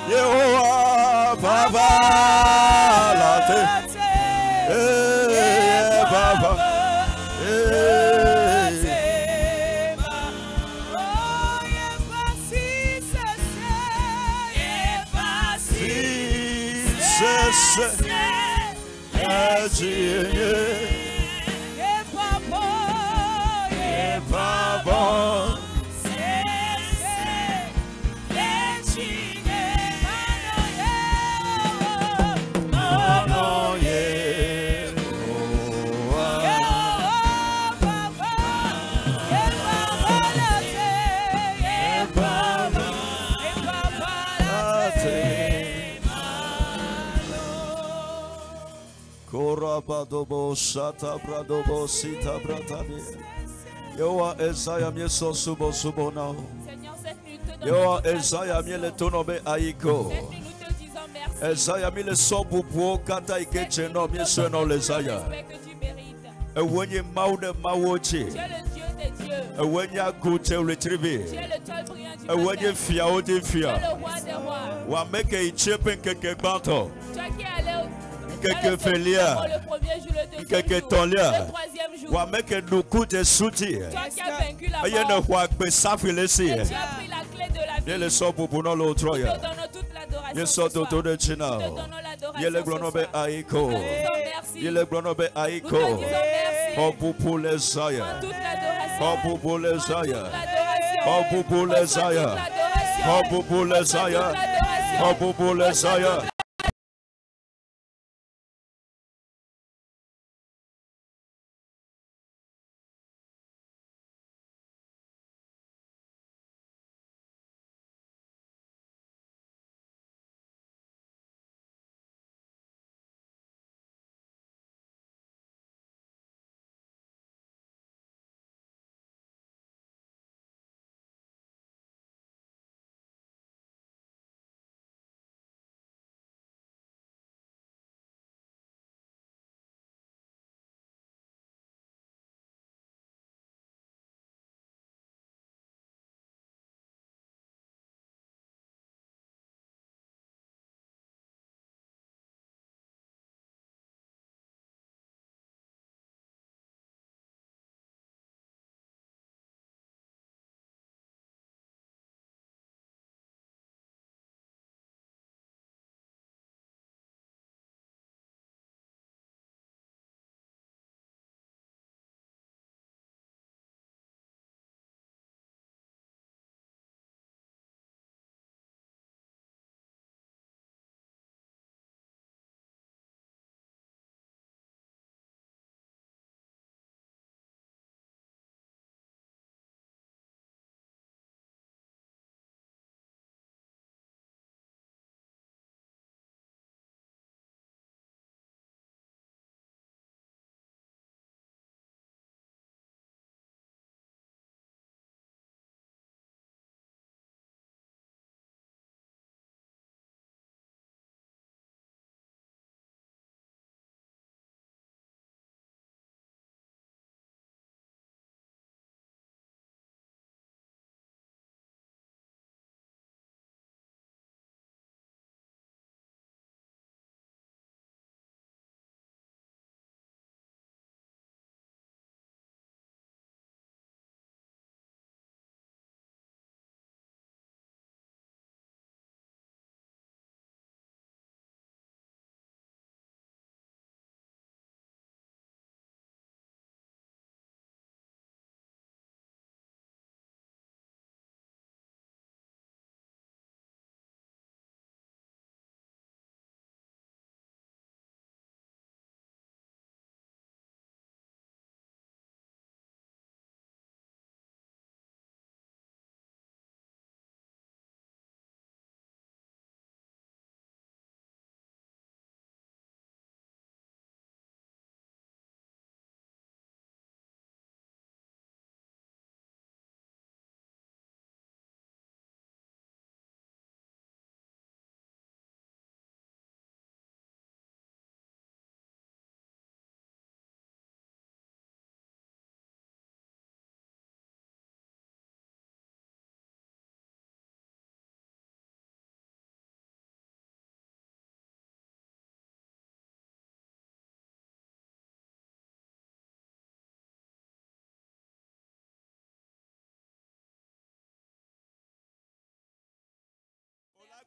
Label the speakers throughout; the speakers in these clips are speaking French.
Speaker 1: Yehowa Baba Late. Baba. Korabadobo Shata Bradobo Sita Bratani. Yoa Esaya Mieso Subo Subona. Yoa Esaya Miele Tonobe Aiko. Esaya Miele Sobupo Kata Ikecheno Miesono Lesaya. Ewenye Maude Mawochi. Ewenya Kute Retrieve. Ewenye Fiaote Fia. Wameke Ichepen Keke Banto. Quelque félia, quelque tonlia, ou à mettre nous coups de soutien. Il y a une fois que ça fait laisser. Il y a le sort pour nous l'autre. Il y a le sort autour de China. Il y a le glonobe Aiko. Il y a le glonobe Aiko. Oh pour les aïeux. Oh pour les aïeux. Oh pour les aïeux. Oh pour les aïeux. Oh pour les aïeux.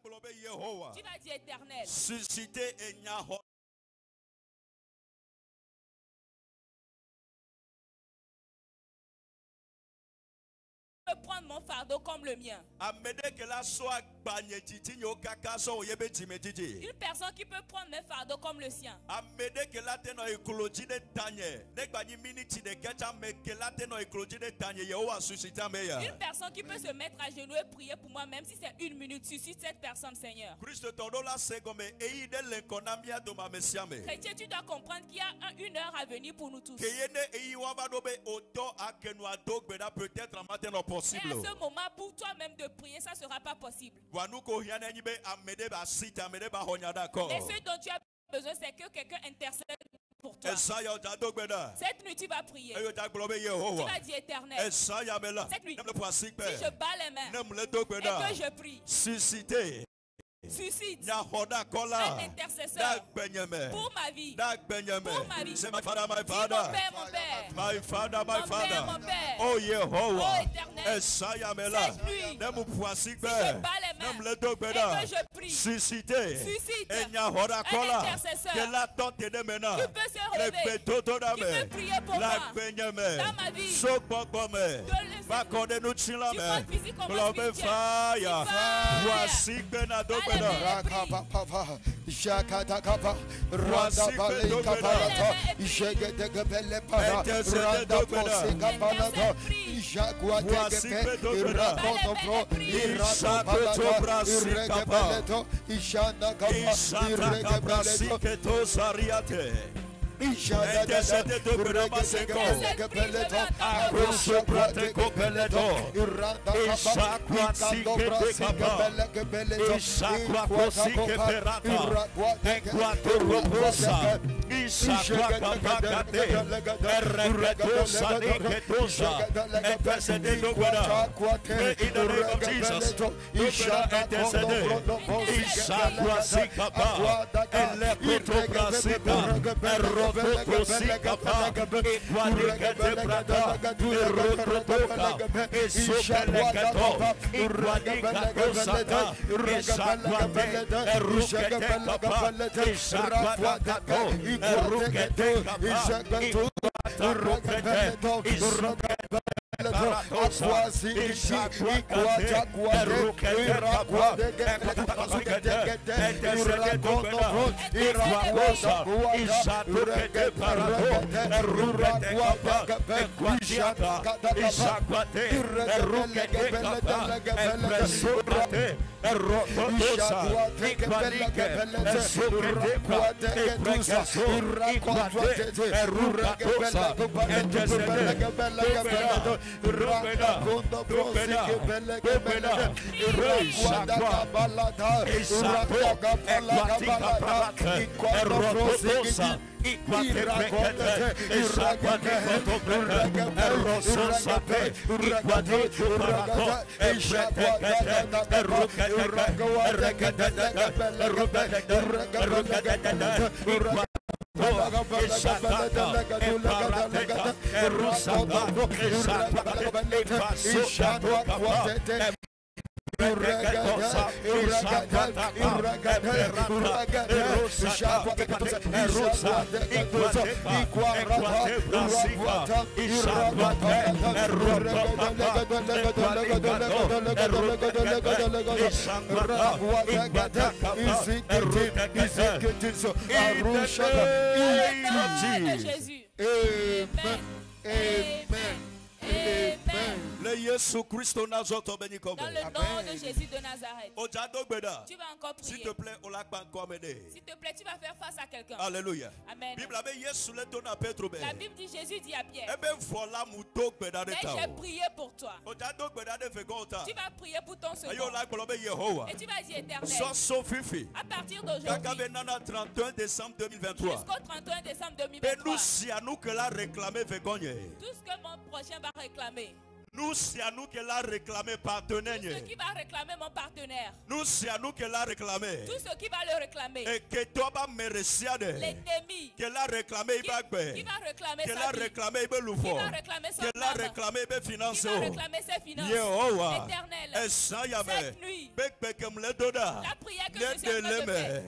Speaker 2: Tu vas dire éternel.
Speaker 1: Susciter et nyaho.
Speaker 2: Prendre mon fardeau comme le mien. Une personne qui peut prendre mes fardeaux comme le sien. Une personne qui peut se mettre à genoux et prier pour moi, même si c'est 1 minute, suscite cette personne, Seigneur.
Speaker 1: Chrétien,
Speaker 2: tu dois comprendre qu'il y a 1 heure à venir pour nous tous.
Speaker 1: Et à
Speaker 2: ce moment, pour toi-même de prier, ça ne sera pas possible. Mais ce dont tu as besoin, c'est que quelqu'un intercède pour toi. Cette nuit, tu vas prier. Tu vas dire éternel. Cette nuit, si je bats les mains et que je prie, suscite un intercesseur pour ma vie. Pour ma vie.
Speaker 1: C'est my father, my
Speaker 2: father. Mon père, mon père.
Speaker 1: My father, my father.
Speaker 2: Mon père.
Speaker 1: Oh Yehovah.
Speaker 2: Oh éternel. Cette nuit, si je bats les mains et que je prie, suscite un intercesseur qui peut se relever, qui peut prier pour moi dans ma vie. Dans le nom de Jésus de Nazareth. Tu vas encore prier. S'il te plaît, tu vas faire face à quelqu'un.
Speaker 1: Alléluia.
Speaker 2: Amen. La Bible dit, Jésus dit à Pierre, mais j'ai prié pour toi. Tu vas prier pour ton second. Et tu vas dire éternel. À partir d'aujourd'hui, jusqu'au 31 décembre 2023, tout ce que mon prochain va réclamer,
Speaker 1: Nous, c'est à nous qu'elle a réclamé partenaire.
Speaker 2: Tout ce qui va réclamer mon partenaire.
Speaker 1: Nous, c'est à nous qu'elle a réclamé.
Speaker 2: Tout ce qui va le réclamer.
Speaker 1: Et que toi,
Speaker 2: l'ennemi.
Speaker 1: Qu'elle a réclamé,
Speaker 2: qui va réclamer
Speaker 1: qu'elle
Speaker 2: sa
Speaker 1: a
Speaker 2: vie.
Speaker 1: réclamé,
Speaker 2: Qui va réclamer son
Speaker 1: qu'elle a réclamé, finances.
Speaker 2: Qui va réclamer ses finances.
Speaker 1: L'éternel.
Speaker 2: Cette nuit. La prière que je suis en train de faire.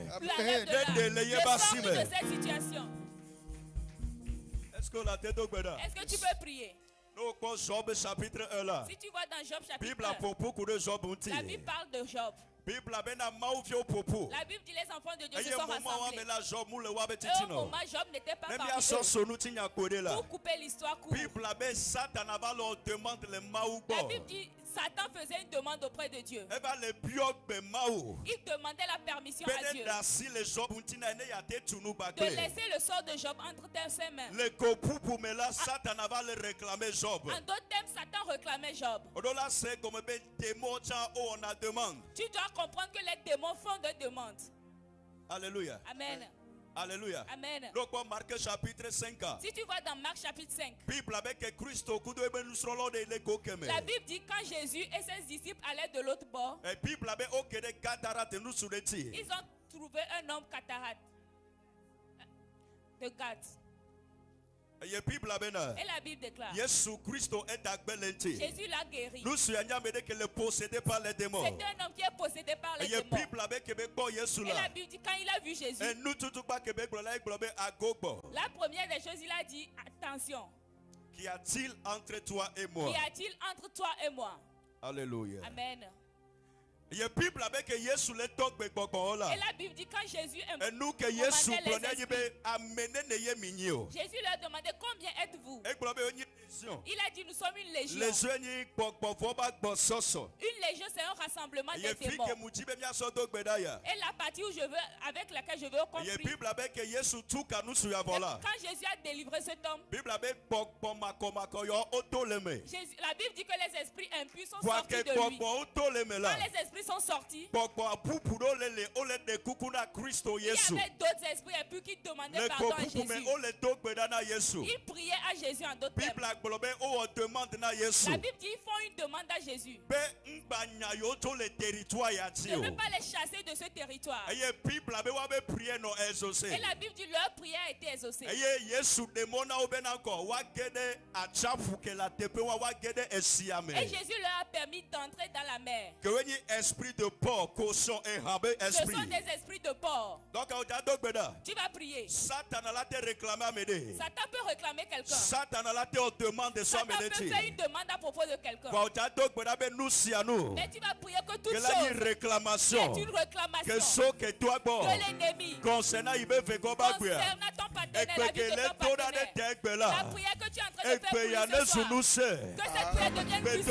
Speaker 2: Descends de cette situation.
Speaker 1: Est-ce que
Speaker 2: tu peux prier?
Speaker 1: Job chapitre 1 là.
Speaker 2: Si tu vois dans Job chapitre 1,
Speaker 1: la
Speaker 2: Bible parle de Job. La Bible dit les enfants de Dieu se sont rassemblés. Et au moment Job n'était pas parmi eux. Pour couper l'histoire courte. La Bible dit Satan faisait une demande auprès de Dieu. Il demandait la permission à Dieu de laisser le sort de Job entre ses mains. En d'autres termes, Satan réclamait Job. Tu dois comprendre que les démons font des demandes.
Speaker 1: Alléluia.
Speaker 2: Amen.
Speaker 1: Alléluia.
Speaker 2: Amen.
Speaker 1: Donc, Marc chapitre 5.
Speaker 2: Si tu vois dans Marc chapitre 5,
Speaker 1: la
Speaker 2: Bible dit quand Jésus et ses disciples allaient de l'autre bord, ils ont trouvé un homme cataracte de Gath. Et la Bible déclare Jésus l'a guéri. C'était un homme qui est possédé par les démons. Et la Bible dit quand il a vu Jésus, la première des choses, il a dit attention.
Speaker 1: Qu'y a-t-il entre toi et moi?
Speaker 2: Qu'y a-t-il entre toi et moi?
Speaker 1: Alléluia.
Speaker 2: Amen.
Speaker 1: Et la Bible
Speaker 2: dit quand Jésus est Jésus leur demandait combien êtes-vous? Il a dit nous sommes une légion. Une légion c'est un rassemblement des démons. Et la partie avec laquelle je veux conclure. Quand Jésus a délivré cet homme, la Bible dit que les esprits impurs sont sortis de lui. Quand les esprits sont sortis, il y avait d'autres esprits impurs qui demandaient pardon à Jésus. Ils priaient à Jésus en d'autres termes. La Bible dit ils font une demande à Jésus. Ne veut pas les chasser de ce territoire. Et la Bible dit leur prière a été exaucée. Et Jésus leur a permis d'entrer dans la mer.
Speaker 1: Esprit de porc, cochon et rabais, esprit.
Speaker 2: Ce sont des esprits de porc.
Speaker 1: Donc,
Speaker 2: tu vas prier.
Speaker 1: Satan peut réclamer
Speaker 2: quelqu'un.
Speaker 1: Satan demande
Speaker 2: Satan peut faire une demande à propos de quelqu'un. Mais tu vas prier que toute chose
Speaker 1: est une réclamation
Speaker 2: de l'ennemi
Speaker 1: concernant
Speaker 2: ton partenaire, la vie de ton partenaire. La prière que tu es en train de faire pour ce soir, que cette prière devienne puissance.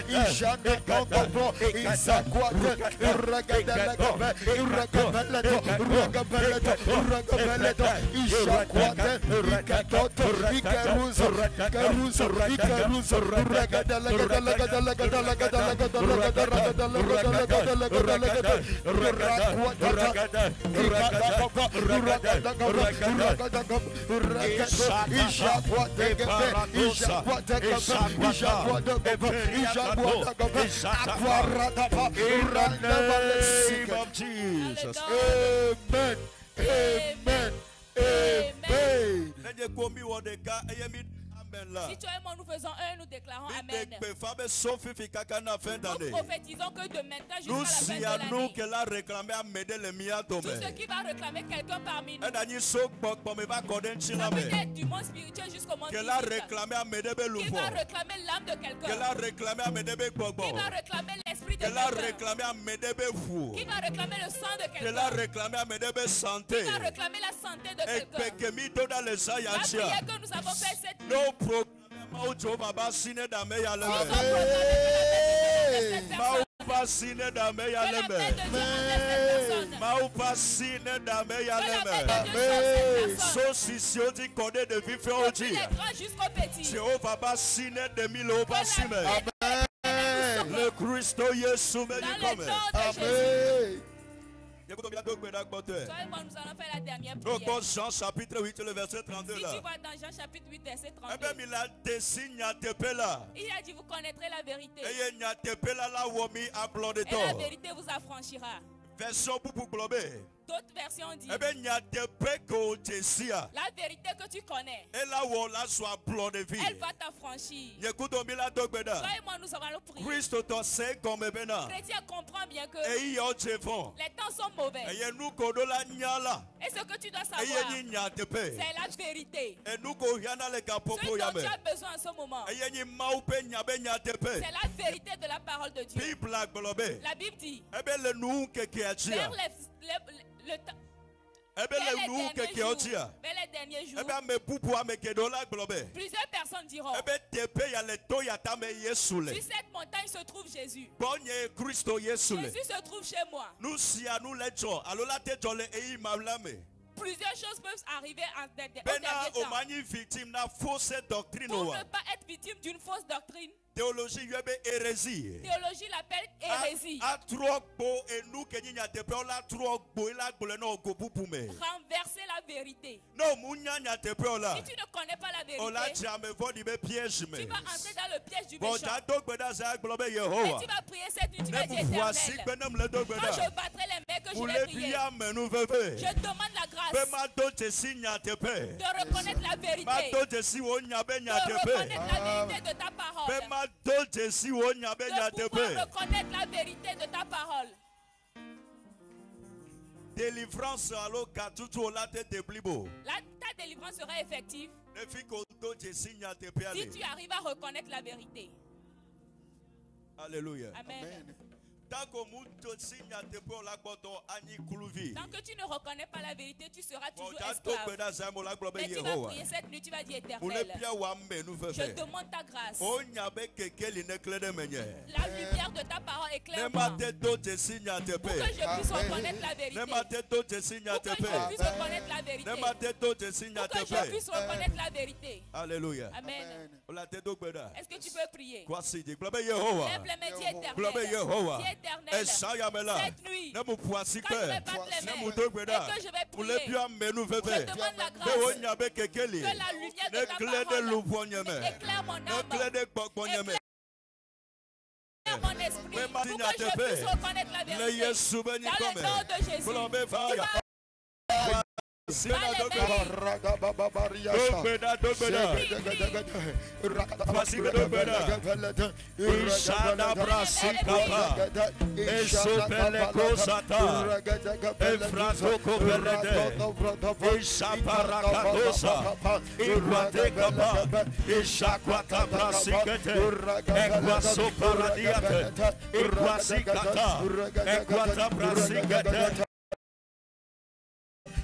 Speaker 3: Ijane
Speaker 2: Si toi et moi nous faisons un, nous déclarons Amen. Nous prophétisons que de maintenant jusqu'à la fin de l'année, tout ce qui va réclamer quelqu'un parmi nous, ça peut être du monde spirituel jusqu'au monde physique, qui va réclamer l'âme de quelqu'un, qui va réclamer l'esprit de quelqu'un, qui va réclamer le sang de quelqu'un, qui va réclamer la santé de quelqu'un. La prière que nous avons faite cette nuit,
Speaker 1: le Christ Jésus me
Speaker 2: Toi et moi, nous allons faire la dernière prière.
Speaker 1: Jean chapitre 8, le verset 32
Speaker 2: si
Speaker 1: là.
Speaker 2: tu vois dans Jean chapitre 8, verset 32. Il a dit, vous connaîtrez la vérité. Et la vérité vous affranchira.
Speaker 1: Version pour glober.
Speaker 2: D'autres versions disent, la vérité que tu connais, elle va t'affranchir. Toi et moi, nous allons prier. Chrétien comprend bien que les temps sont mauvais. Et ce que tu dois savoir, c'est la vérité. Ce dont tu as besoin en ce moment, c'est la vérité de la parole de Dieu. La Bible dit, vers les derniers jours, plusieurs personnes diront, sur cette montagne se trouve Jésus. Jésus se trouve chez moi. Plusieurs choses peuvent arriver au dernier temps. Pour ne pas être victime d'une fausse doctrine,
Speaker 1: théologie
Speaker 2: l'appelle hérésie. Renverser la vérité. Si tu ne connais pas la vérité, tu vas entrer dans le piège du méchant. Et tu vas prier cette nuit, tu vas dire Éternel, quand je battrai les mains que je vais prier, je demande la grâce de reconnaître la vérité, de reconnaître la vérité de ta parole, de pouvoir reconnaître la vérité de ta parole.
Speaker 1: Délivrance ta
Speaker 2: délivrance sera effective si tu arrives à reconnaître la vérité.
Speaker 1: Alléluia.
Speaker 2: Amen. Tant que tu ne reconnais pas la vérité, tu seras toujours esclave. Mais tu vas prier cette nuit, tu vas dire Éternel, je demande ta grâce. La lumière de ta parole éclaire-moi. Pour que je puisse reconnaître la vérité. Pour que je puisse reconnaître la vérité. Pour que je puisse reconnaître la vérité.
Speaker 1: Alléluia.
Speaker 2: Amen. Est-ce que tu peux prier?
Speaker 1: Lève
Speaker 2: les mains, dis Éternel. Éternel, cette nuit, quand je vais battre les mains et que je vais prier, je demande la grâce que la lumière de ta parole éclaire mon âme, éclaire mon esprit, pour que je puisse reconnaître la vérité. Dans le nom de Jésus,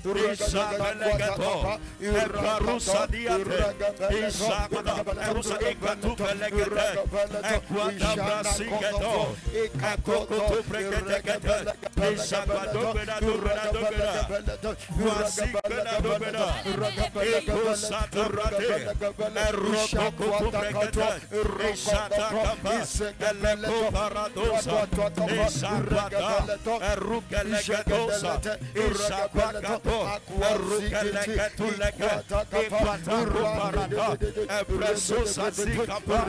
Speaker 1: Isabelegato, Eparusa diate, Isabela, Erusa Egatu Belegate, Equata Brasigato, Ecocoto Pregategate, Isabado Benadura, Voisigana Dobena, Ecosata Brate, Erococo Pregate, Isata Capas, Eleco Paradosa, Isabada, Erucalegatosa, Isabagato, Erucalegatulega, Equataco Parada, Epresosa Zicapa,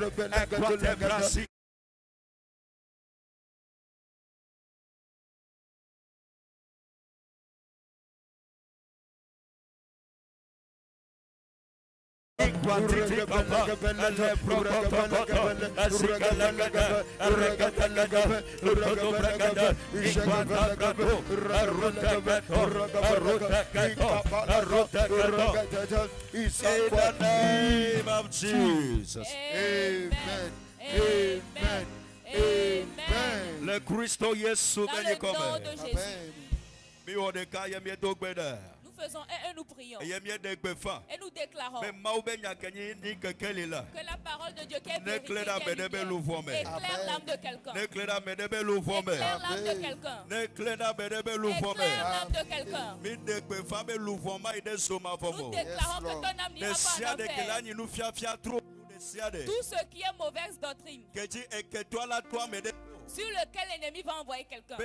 Speaker 1: Equatebrasi. Quantity papa, le procococoto, asigalagada, arregatagada, urcotobragada, iquatabrato, arrotagato, in the name of Jesus.
Speaker 2: Amen. Amen. Amen.
Speaker 1: Le Christo Yesu
Speaker 2: veni come. Amen.
Speaker 1: Mi odekaya mi dogbeda.
Speaker 2: Faisons et nous prions. Et nous déclarons que la parole de Dieu qui est vérité, éclaire l'âme de quelqu'un. Éclaire l'âme de quelqu'un. Éclaire l'âme de quelqu'un. Nous déclarons que ton âme n'ira pas en enfer. Tout ce qui est mauvaise doctrine sur lequel l'ennemi va envoyer quelqu'un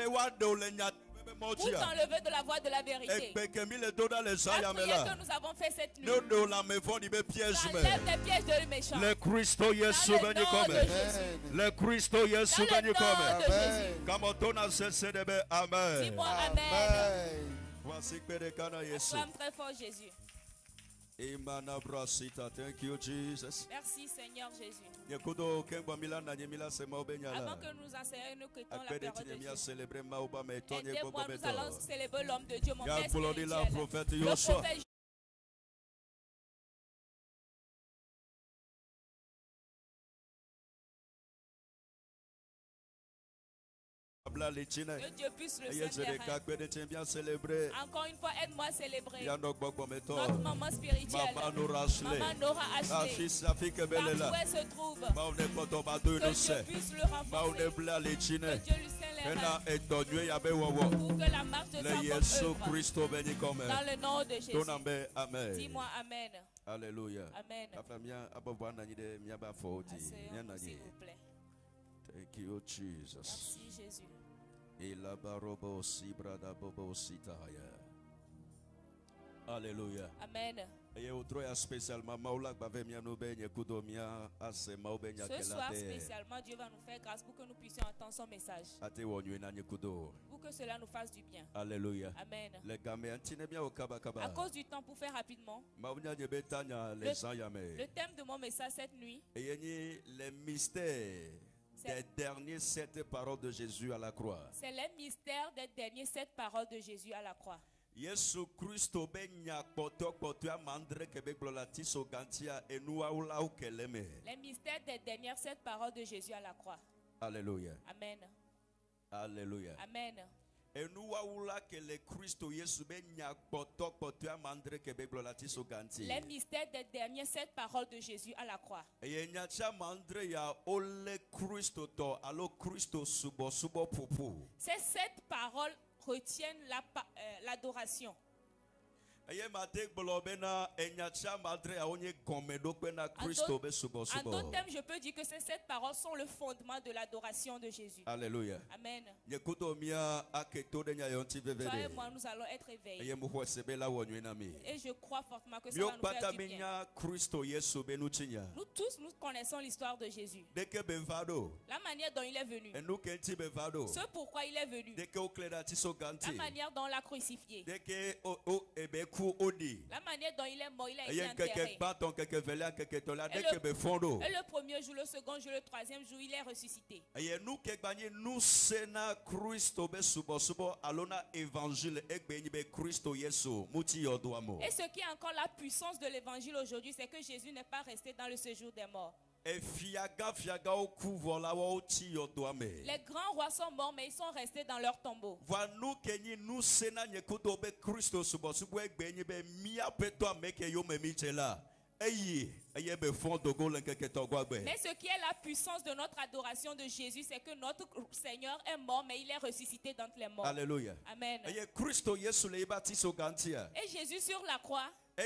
Speaker 2: pour t'enlever de la voie de la vérité. La prière que nous avons fait cette nuit enlève des pièges de méchants.
Speaker 1: Le Christo Yesu veni comme. Le Christo Yesu veni comme. Comme ton a cessé de be. Amen.
Speaker 2: Dis-moi Amen.
Speaker 1: Voici Pérécana Yesu.
Speaker 2: Acclame très fort Jésus.
Speaker 1: Thank you, Jesus.
Speaker 2: Merci Seigneur Jésus. Avant que nous enseignions, nous quittons la parole de Jésus. Aidez-moi, nous allons célébrer l'homme de Dieu, mon Père spirituel. Le prophète que Dieu puisse le célébrer. Encore une fois, aide-moi à célébrer notre maman spirituelle. Maman Nora Ashley. Partout où elle se trouve. Que Dieu puisse le renforcer. Que Dieu lui scelle pour que la marche de sa œuvre. Dans le nom de Jésus. Dis-moi Amen.
Speaker 1: Alléluia.
Speaker 2: Amen. Asseyons-nous, s'il vous plaît.
Speaker 1: Thank you, Jesus.
Speaker 2: Merci Jésus.
Speaker 1: Alléluia.
Speaker 2: Amen.
Speaker 1: Ce
Speaker 2: soir spécialement, Dieu va nous faire grâce pour que nous puissions entendre son message. Pour que cela nous fasse du bien.
Speaker 1: Alléluia.
Speaker 2: Amen.
Speaker 1: À
Speaker 2: cause du temps, pour faire rapidement, le thème de mon message cette nuit,
Speaker 1: les mystères des derniers 7 paroles de Jésus à la croix.
Speaker 2: C'est les mystères des derniers 7 paroles de Jésus à la croix.
Speaker 1: Yesu Christo benya poto amandre kebe glolati sogantia enua ula ukeleme.
Speaker 2: Les mystères des dernières 7 paroles de Jésus à la croix.
Speaker 1: Alléluia.
Speaker 2: Amen.
Speaker 1: Alléluia.
Speaker 2: Amen.
Speaker 1: Enua ula kele Christo Yesu benya poto amandre kebe glolati soganti.
Speaker 2: Les mystères des dernières 7 paroles de Jésus à la croix.
Speaker 1: Yenyacha mandre ya ole Christo to alo Christo subo pupu.
Speaker 2: Ces 7 paroles retiennent l'adoration. En d'autres termes, je peux dire que ces 7 paroles sont le fondement de l'adoration de Jésus.
Speaker 1: Alléluia.
Speaker 2: Amen. Toi et moi, nous allons être éveillés. Et je crois fortement que ça va nous faire du bien. Nous tous, nous connaissons l'histoire de Jésus. La manière dont il est venu. Ce pourquoi il est venu. La manière dont on l'a crucifié. La manière dont il est mort, il a été enterré. Et le premier jour, le second jour, le troisième jour, il est ressuscité. Et ce qui est encore la puissance de l'évangile aujourd'hui, c'est que Jésus n'est pas resté dans le séjour des morts. Les grands rois sont morts, mais ils sont restés dans leur tombeau. Mais ce qui est la puissance de notre adoration de Jésus, c'est que notre Seigneur est mort, mais il est ressuscité d'entre les morts.
Speaker 1: Alléluia.
Speaker 2: Amen. Et Jésus sur la croix, il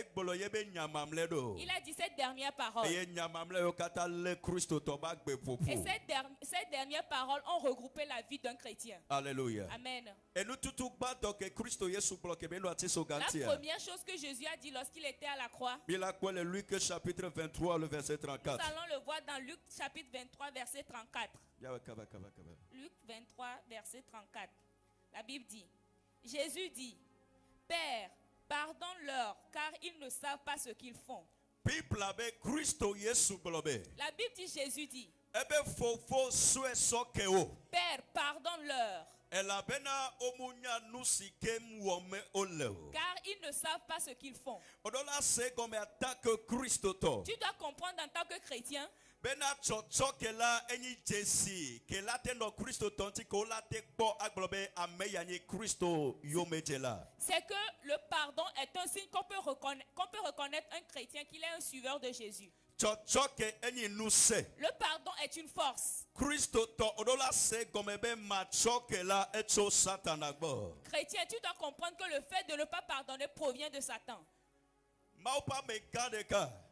Speaker 2: a dit cette dernière parole. Et ces dernières paroles ont regroupé la vie d'un chrétien.
Speaker 1: Alléluia.
Speaker 2: Amen.
Speaker 1: La
Speaker 2: première chose que Jésus a dit lorsqu'il était à la croix,
Speaker 1: Luc chapitre 23, le verset 34.
Speaker 2: Nous allons le voir dans Luc chapitre 23, verset 34. Luc 23, verset 34. La Bible dit, Jésus dit, Père, pardonne-leur, car ils ne savent pas ce qu'ils font. La Bible dit, Jésus dit, Père, pardonne-leur, car ils ne savent pas ce qu'ils font. Tu dois comprendre en tant que chrétien, c'est que le pardon est un signe qu'on peut reconnaître un chrétien qu'il est un suiveur de Jésus. Le pardon est une force. Chrétien, tu dois comprendre que le fait de ne pas pardonner provient de Satan.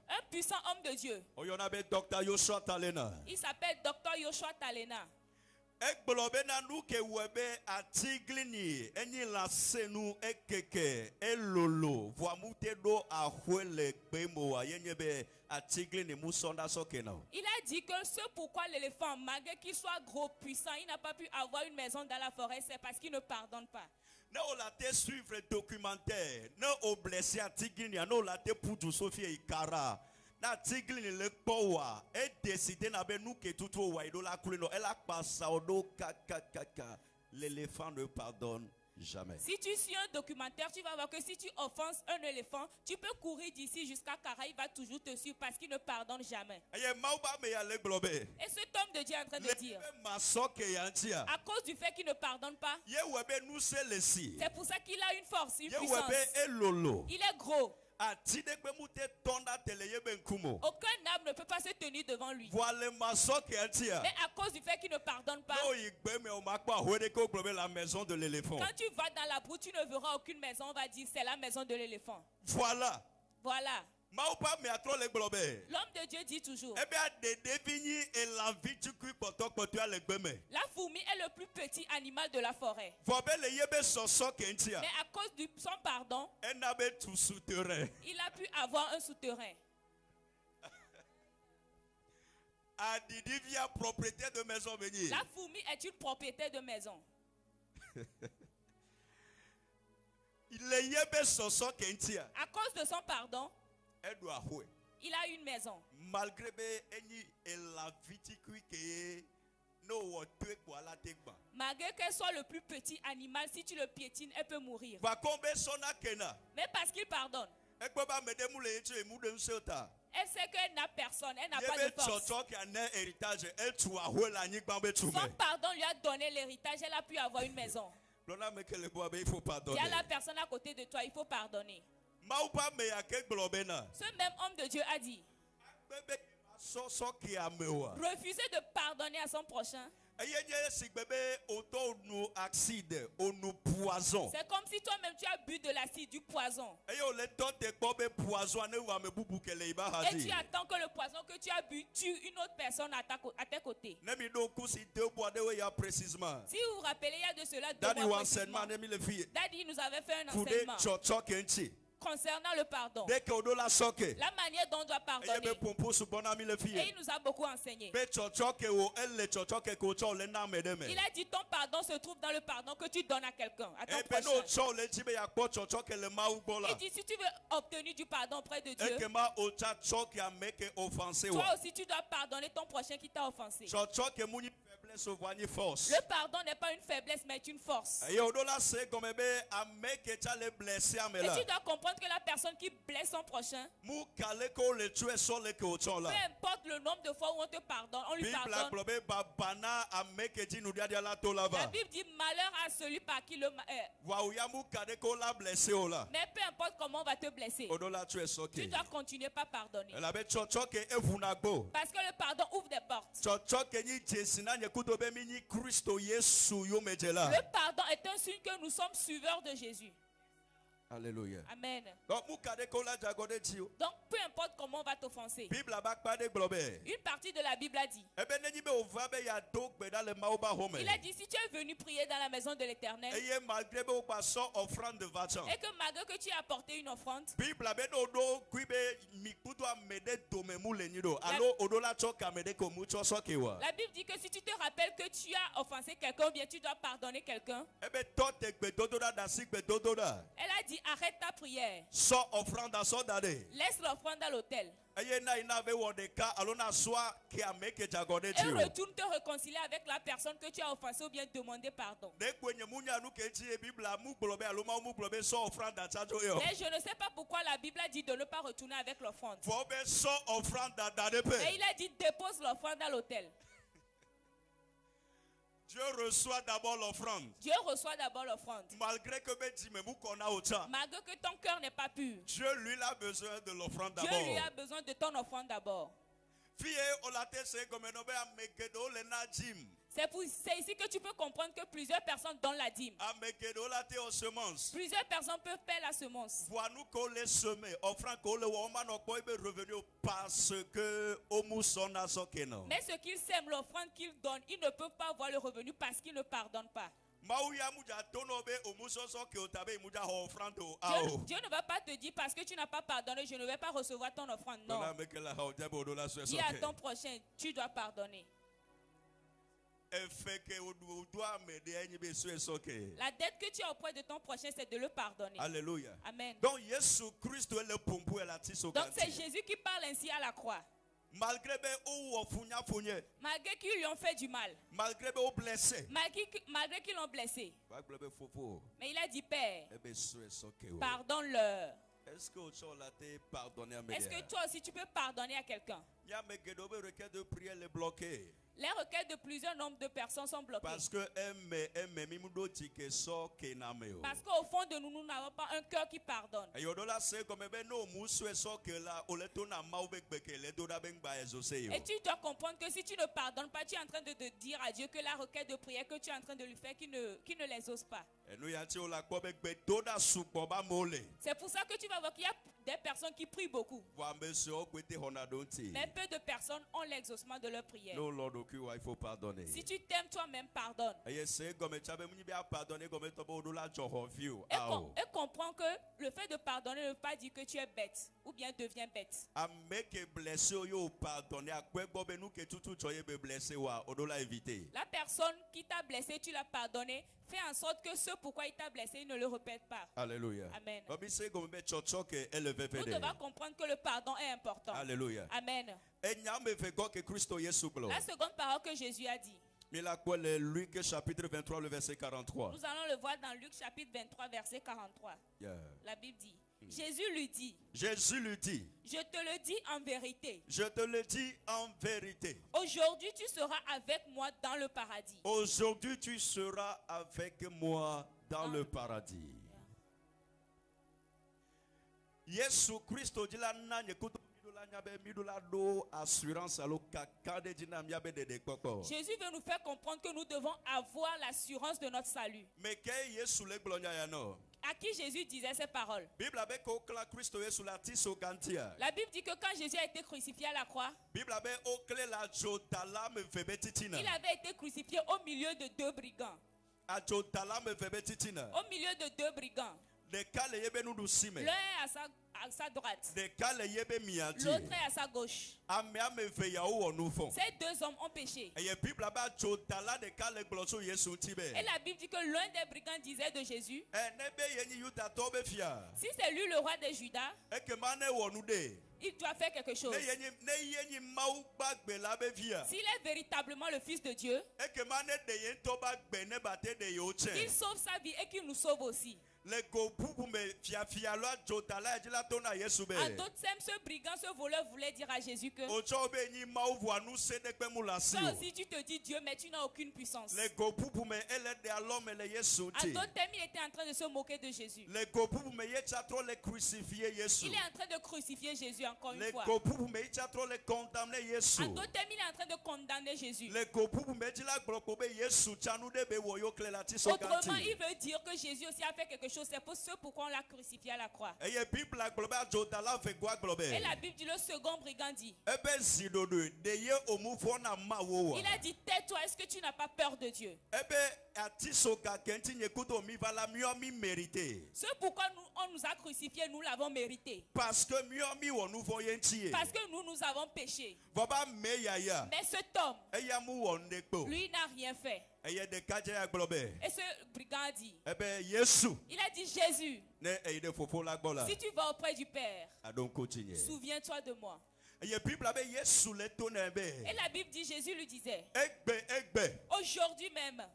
Speaker 2: Un puissant homme de Dieu. Il s'appelle Dr. Yoshua Talena. Il a dit que ce pourquoi l'éléphant, malgré qu'il soit gros, puissant, il n'a pas pu avoir une maison dans la forêt, c'est parce qu'il ne pardonne pas.
Speaker 1: Suivre documentaire, non blessé à Tigrini, non la pour tout Sophie et Kara. Na Tigrini le powa est décidé na nous que tout au waido la coulino elle a passé au dos kaka. L'éléphant ne pardonne jamais.
Speaker 2: Si tu suis un documentaire, tu vas voir que si tu offenses un éléphant, tu peux courir d'ici jusqu'à Kara, il va toujours te suivre parce qu'il ne pardonne jamais. Et cet homme de Dieu est en train de dire, à cause du fait qu'il ne pardonne pas, c'est pour ça qu'il a une force, une puissance. Il est gros. Aucun arbre ne peut pas se tenir devant lui. Mais à cause du fait qu'il ne pardonne pas, quand tu vas dans la brousse, tu ne verras aucune maison. On va dire c'est la maison de l'éléphant. Voilà. L'homme de Dieu dit toujours, la fourmi est le plus petit animal de la forêt. Mais à cause de son pardon, il a pu avoir un souterrain. La fourmi est une propriétaire de maison. À cause de son pardon, il a une maison.
Speaker 1: Malgré
Speaker 2: qu'elle soit le plus petit animal, si tu le piétines, elle peut mourir. Mais parce qu'il pardonne, elle sait qu'elle n'a personne, elle n'a pas de force. Son pardon lui a donné l'héritage, elle a pu avoir une maison. Il y a la personne à côté de toi, il faut pardonner. Ce même homme de Dieu a dit, refusez de pardonner à son prochain. C'est comme si toi-même tu as bu de l'acide, du poison. Et tu attends que le poison que tu as bu tue une autre personne à tes côtés. Si vous vous rappelez, il y a de cela 2 mois précisément, Daddy nous avait fait un enseignement concernant le pardon. La manière dont on doit pardonner. Et il nous a beaucoup enseigné. Il a dit ton pardon se trouve dans le pardon que tu donnes à quelqu'un, à ton prochain. Il dit si tu veux obtenir du pardon auprès de Dieu, toi aussi tu dois pardonner ton prochain qui t'a offensé. Le pardon n'est pas une faiblesse, mais une force. Et tu dois comprendre que la personne qui blesse son prochain, peu importe le nombre de fois où on te pardonne, on lui pardonne. La Bible dit malheur à celui par qui le mais peu importe comment on va te blesser, tu dois continuer par pardonner. Parce que le pardon ouvre des portes. Le pardon est un signe que nous sommes suiveurs de Jésus.
Speaker 1: Alléluia.
Speaker 2: Amen. Donc, peu importe comment on va t'offenser. Une partie de la Bible a dit. Il a dit, si tu es venu prier dans la maison de l'Éternel, et que malgré que tu aies apporté une offrande, la Bible dit que si tu te rappelles que tu as offensé quelqu'un, ou bien tu dois pardonner quelqu'un, elle a dit, arrête ta prière. Laisse l'offrande à l'autel. Et retourne te réconcilier avec la personne que tu as offensée ou bien demander pardon. Mais je ne sais pas pourquoi la Bible a dit de ne pas retourner avec l'offrande. Et il a dit dépose l'offrande à l'autel.
Speaker 1: Dieu reçoit d'abord l'offrande.
Speaker 2: Dieu reçoit d'abord l'offrande.
Speaker 1: Malgré que
Speaker 2: ton cœur n'est pas pur.
Speaker 1: Dieu lui a besoin de l'offrande d'abord.
Speaker 2: Dieu lui a besoin de ton offrande d'abord. C'est ici que tu peux comprendre que plusieurs personnes donnent la dîme. Plusieurs personnes peuvent payer la semence. Mais ce qu'ils sèment, l'offrande qu'ils donnent, ils ne peuvent pas avoir le revenu parce qu'ils ne pardonnent pas. Dieu ne va pas te dire parce que tu n'as pas pardonné, je ne vais pas recevoir ton offrande. Non. Dis à ton prochain, tu dois pardonner. La dette que tu as auprès de ton prochain, c'est de le pardonner.
Speaker 1: Alléluia.
Speaker 2: Amen.
Speaker 1: Donc
Speaker 2: c'est Jésus qui parle ainsi à la croix. Malgré qu'ils lui ont fait du mal. Malgré qu'ils l'ont blessé. Mais il a dit, Père, pardonne-leur. Est-ce que toi aussi tu peux pardonner à quelqu'un? Les requêtes de plusieurs nombres de personnes sont bloquées. Parce qu'au fond de nous, nous n'avons pas un cœur qui pardonne. Et tu dois comprendre que si tu ne pardonnes pas, tu es en train de dire à Dieu que la requête de prière que tu es en train de lui faire, qu'il ne les ose pas. C'est pour ça que tu vas voir qu'il y a des personnes qui prient beaucoup. Mais peu de personnes ont l'exaucement de leur prière.
Speaker 1: Il faut pardonner.
Speaker 2: Si tu t'aimes toi-même, pardonne. Et comprends que le fait de pardonner ne veut pas dire que tu es bête ou bien deviens bête. La personne qui t'a blessé, tu l'as pardonné. Fais en sorte que ce pourquoi il t'a blessé, il ne le répète pas.
Speaker 1: Alléluia.
Speaker 2: Amen. Nous devons comprendre que le pardon est important.
Speaker 1: Alléluia.
Speaker 2: Amen. La seconde parole que Jésus a dit.
Speaker 1: Luc chapitre 23, le verset 43.
Speaker 2: Nous allons le voir dans Luc chapitre 23, verset 43. Yeah. La Bible dit. Jésus lui dit. Je te le dis en vérité.
Speaker 1: Je te le dis en vérité.
Speaker 2: Aujourd'hui tu seras avec moi dans le paradis.
Speaker 1: Aujourd'hui tu seras avec moi dans le paradis. Jésus Christ dit la
Speaker 2: Jésus veut nous faire comprendre que nous devons avoir l'assurance de notre salut. À qui Jésus disait ces paroles? La Bible dit que quand Jésus a été crucifié à la croix, il avait été crucifié au milieu de deux brigands. Au milieu de deux brigands. L'un est à sa à sa droite. L'autre est à sa gauche. Ces deux hommes ont péché. Et la Bible dit que l'un des brigands disait de Jésus, si c'est lui le roi des Judas, il doit faire quelque chose. S'il est véritablement le Fils de Dieu, qu'il sauve sa vie et qu'il nous sauve aussi. En d'autres termes, ce brigand, ce voleur voulait dire à Jésus que toi aussi tu te dis Dieu, mais tu n'as aucune puissance. En d'autres termes, il était en train de se moquer de Jésus. Il est en train de crucifier Jésus encore une fois. En d'autres termes, il est en train de condamner Jésus. Autrement, il veut dire que Jésus aussi a fait quelque chose. C'est pour ce pourquoi on l'a crucifié à la croix. Et la Bible dit, le second brigand dit, il a dit, tais-toi, est-ce que tu n'as pas peur de Dieu? Ce pourquoi on nous a crucifiés, nous l'avons mérité. Parce que nous avons péché. Mais cet homme, lui n'a rien fait. Et ce brigand a dit, il a dit, Jésus, si tu vas auprès du Père, souviens-toi de moi. Et la Bible dit, Jésus lui disait, aujourd'hui même,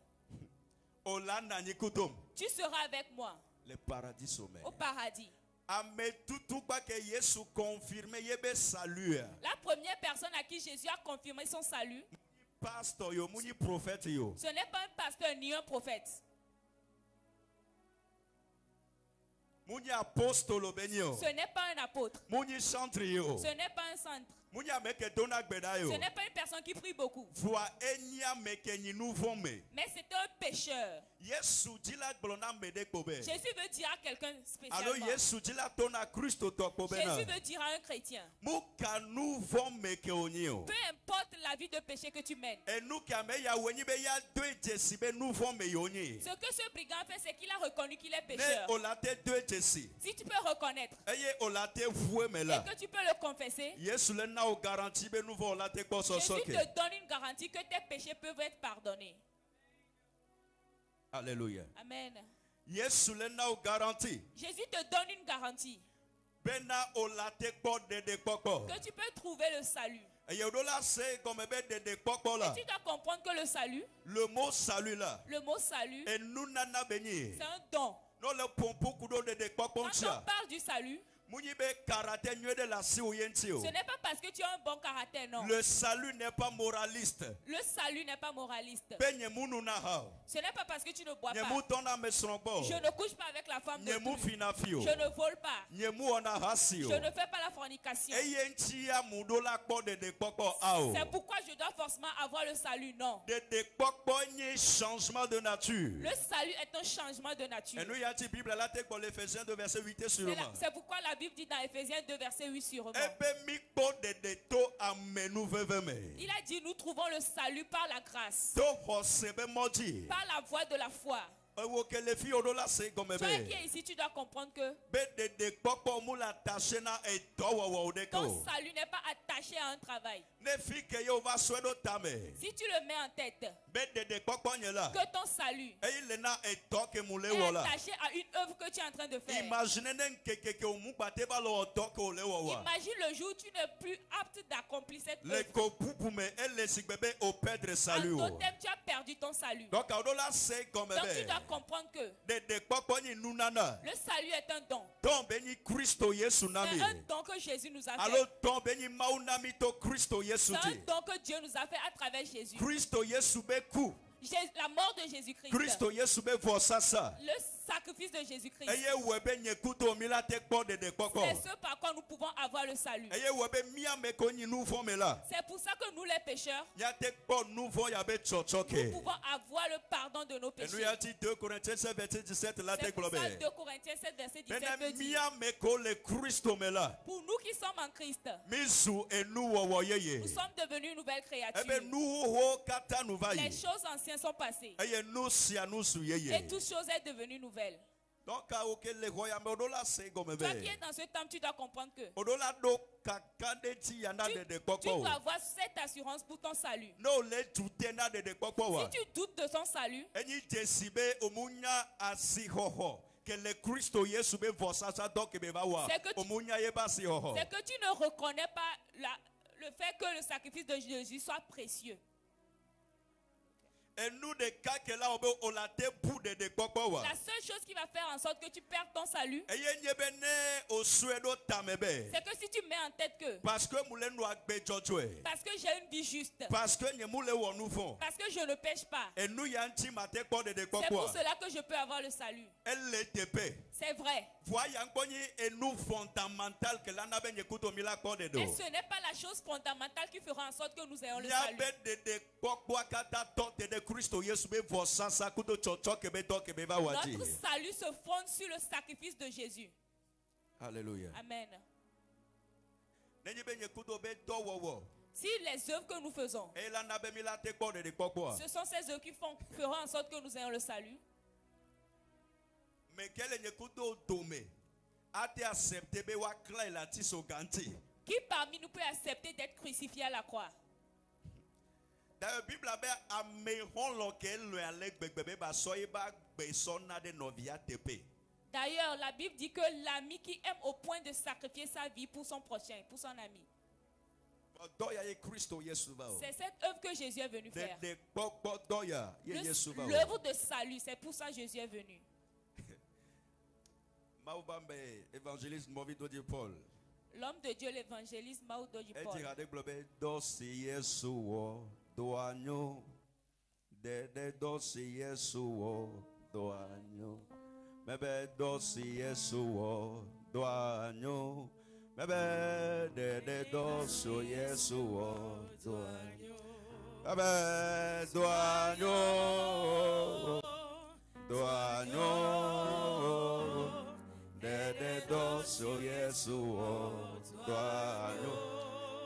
Speaker 2: tu seras avec moi au paradis. La première personne à qui Jésus a confirmé son salut, ce n'est pas un pasteur ni un prophète. Ce n'est pas un apôtre. Ce n'est pas un centre. Ce n'est pas une personne qui prie beaucoup. Mais c'est un pécheur. Jésus veut dire à quelqu'un spécialement. Jésus veut dire à un chrétien. Peu importe la vie de péché que tu mènes. Ce que ce brigand fait, c'est qu'il a reconnu qu'il est pécheur. Si tu peux reconnaître et que tu peux le confesser, Jésus te donne une garantie que tes péchés peuvent être pardonnés.
Speaker 1: Alléluia.
Speaker 2: Amen.
Speaker 1: Jésus te
Speaker 2: donne une garantie que tu peux trouver le salut. Et tu dois comprendre que le salut,
Speaker 1: le mot salut là,
Speaker 2: c'est un don. Quand on parle du salut, ce n'est pas parce que tu as un bon caractère, non.
Speaker 1: Le salut n'est pas moraliste.
Speaker 2: Le salut n'est pas moraliste. Ce n'est pas parce que tu ne bois pas. Je ne couche pas avec la femme d'autrui. Je ne vole pas. Je ne fais pas la fornication. C'est pourquoi je dois forcément avoir le salut, non.
Speaker 1: Changement de nature.
Speaker 2: Le salut est un changement de nature. C'est pourquoi la Bible dit dans Ephésiens 2 verset 8 sûrement. Il a dit nous trouvons le salut par la grâce. Par la voie de la foi. Toi qui es ici, tu dois comprendre que ton salut n'est pas attaché à un travail. Si tu le mets en tête que ton salut est attaché à une œuvre que tu es en train de faire. Imagine le jour où tu n'es plus apte d'accomplir cette œuvre. En d'autres termes, tu as perdu ton salut. Donc tu dois comprendre que le salut est un don. C'est un don que Jésus nous a fait. C'est un don que Dieu nous a fait à travers Jésus. La mort de Jésus-Christ. Le sacrifice de Jésus-Christ. C'est ce par quoi nous pouvons avoir le salut. C'est pour ça que nous les pécheurs, nous pouvons avoir le pardon de nos péchés. C'est 2 Corinthiens 7 verset 17 verset 17 dit, pour nous qui sommes en Christ, nous sommes devenus une nouvelle créature. Les choses anciennes sont passées et toute chose est devenue nouvelle. Toi qui es dans ce temps, tu dois comprendre que tu dois avoir cette assurance pour ton salut. Si tu doutes de ton salut,
Speaker 1: que le Christ Jésus
Speaker 2: c'est que tu ne reconnais pas le fait que le sacrifice de Jésus soit précieux.
Speaker 1: Et nous des cas que là on la
Speaker 2: seule chose qui va faire en sorte que tu perds ton salut, c'est que si tu mets en tête que parce que j'ai une vie juste, parce que je ne pêche pas, c'est pour cela que je peux avoir le salut. C'est vrai. Et ce n'est pas la chose fondamentale qui fera en sorte que nous ayons le salut. Notre salut se fonde sur le sacrifice de Jésus.
Speaker 1: Alléluia.
Speaker 2: Amen. Si les œuvres que nous faisons, ce sont ces œuvres qui feront en sorte que nous ayons le salut. Qui parmi nous peut accepter d'être crucifié à la croix?
Speaker 1: D'ailleurs,
Speaker 2: la Bible dit que l'ami qui aime au point de sacrifier sa vie pour son prochain, pour son ami. C'est cette œuvre que Jésus est venu faire. L'œuvre de salut, c'est pour ça que Jésus est venu. L'homme de Dieu, l'évangéliste Maudodi Paul.
Speaker 1: Doanyo de dosi Yesu doanyo mebe dosi Yesu doanyo mebe de dosi Yesu doanyo mebe doanyo doanyo de dosi Yesu doanyo.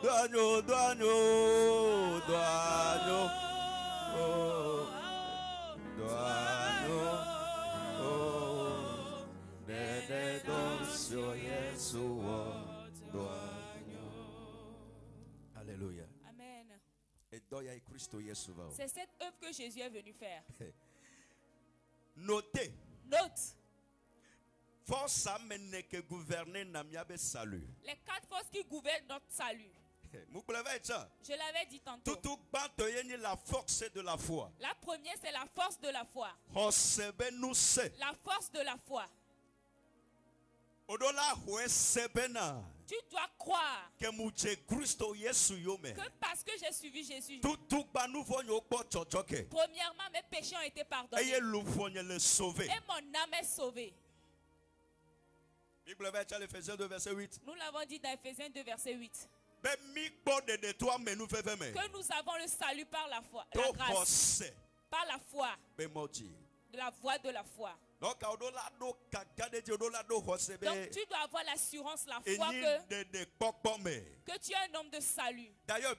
Speaker 1: Doanyo, doanyo, doanyo, oh, doanyo, oh, de docio Yesu, doanyo. Alléluia.
Speaker 2: Amen.
Speaker 1: C'est
Speaker 2: cette œuvre que Jésus est venu faire.
Speaker 1: Notez.
Speaker 2: Note.
Speaker 1: Force amène que gouverner n'amiabe salut.
Speaker 2: Les 4 forces qui gouvernent notre salut. Je l'avais dit tantôt.
Speaker 1: La force de la foi.
Speaker 2: La première, c'est la force de la foi. La force de la foi. Tu dois croire que parce que j'ai suivi Jésus, premièrement, mes péchés ont été pardonnés. Et mon âme est sauvée. Nous l'avons dit dans Ephésiens 2, verset 8. Que nous avons le salut par la foi, la grâce, par la foi, de la voie de la foi. Donc tu dois avoir l'assurance, la foi que tu es un homme de salut. D'ailleurs,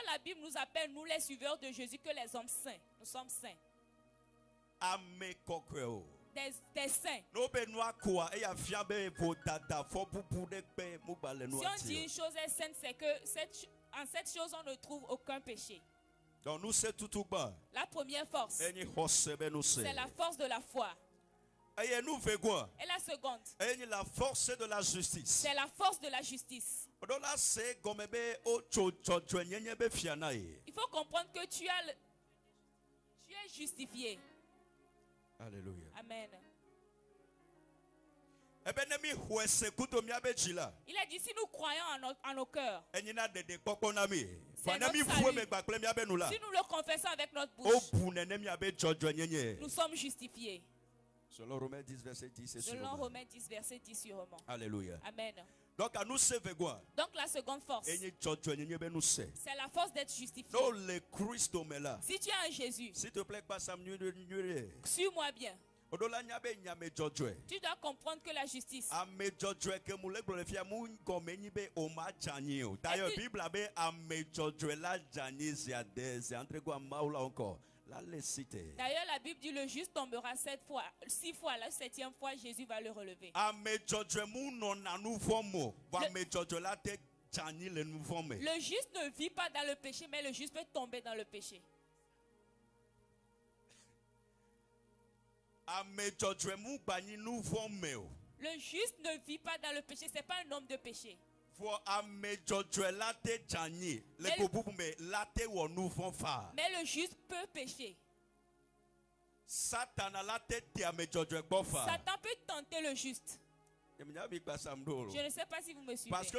Speaker 2: la Bible nous appelle, nous les suiveurs de Jésus, que les hommes saints. Nous sommes saints. Des saints. Si on dit une chose est sainte, c'est que en cette chose on ne trouve aucun péché.
Speaker 1: Donc nous c'est tout bas.
Speaker 2: La première force, c'est la force de la foi. Et la seconde,
Speaker 1: la force de la justice.
Speaker 2: C'est la force de la justice. Il faut comprendre que tu es justifié. Alléluia. Amen.
Speaker 1: Il
Speaker 2: a dit si nous croyons en nos cœurs, si nous le confessons avec notre bouche, nous sommes justifiés.
Speaker 1: Selon Romains 10, verset 10 et
Speaker 2: Selon Romains 10, verset 10 sur Romains.
Speaker 1: Alléluia.
Speaker 2: Amen.
Speaker 1: Donc
Speaker 2: la seconde force, c'est la force d'être justifié. Si tu as un Jésus,
Speaker 1: s'il te plaît,
Speaker 2: suis-moi bien. Tu dois comprendre que la justice. D'ailleurs, la Bible dit le juste tombera 7 fois, 6 fois, la 7e fois, Jésus va le relever. Le juste ne vit pas dans le péché, mais le juste peut tomber dans le péché. Le juste ne vit pas dans le péché, ce n'est pas un homme de péché. Mais le juste peut pécher. Satan peut tenter le juste. Je ne sais pas si vous me suivez. Parce que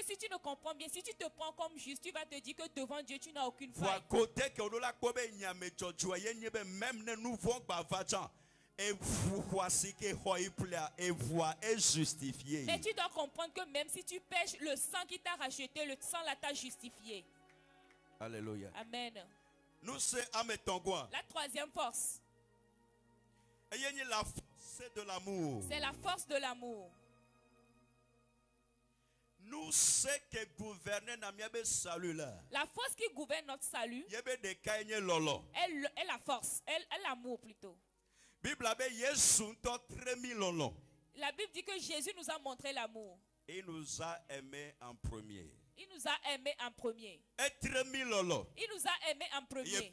Speaker 2: si tu ne comprends bien, si tu te prends comme juste, tu vas te dire que devant Dieu tu n'as aucune faille. Mais tu dois comprendre que même si tu pêches, le sang qui t'a racheté, le sang là t'a justifié.
Speaker 1: Alléluia.
Speaker 2: Amen.
Speaker 1: La
Speaker 2: 3e force. C'est la force de l'amour.
Speaker 1: Nous c'est que gouverner
Speaker 2: la force qui gouverne notre salut est la force, est l'amour plutôt. La Bible dit que Jésus nous a montré l'amour.
Speaker 1: Il nous a aimés en premier.
Speaker 2: Il nous a aimés en premier. Il nous a aimés en premier.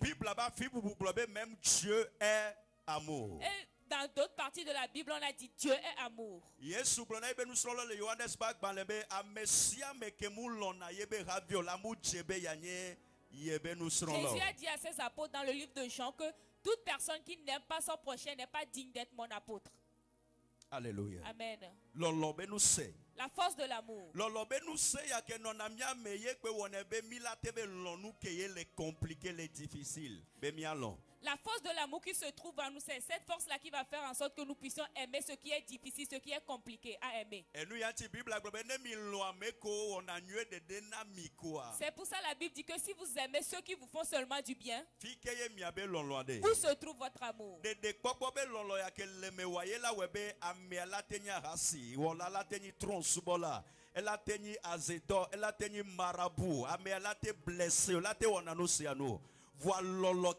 Speaker 1: Même Dieu est amour.
Speaker 2: Et dans d'autres parties de la Bible, on a dit Dieu est amour. Jésus a dit à ses apôtres dans le livre de Jean que toute personne qui n'aime pas son prochain n'est pas digne d'être mon apôtre.
Speaker 1: Alléluia.
Speaker 2: Amen. La force de l'amour. La force de l'amour qui se trouve en nous, c'est cette force-là qui va faire en sorte que nous puissions aimer ce qui est difficile, ce qui est compliqué à aimer. C'est pour ça la Bible dit que si vous aimez ceux qui vous font seulement du bien, où se trouve votre amour?
Speaker 1: Elle a tenu azédor, elle a tenu marabout, elle a été blessée, elle a été wananousiano. Voilà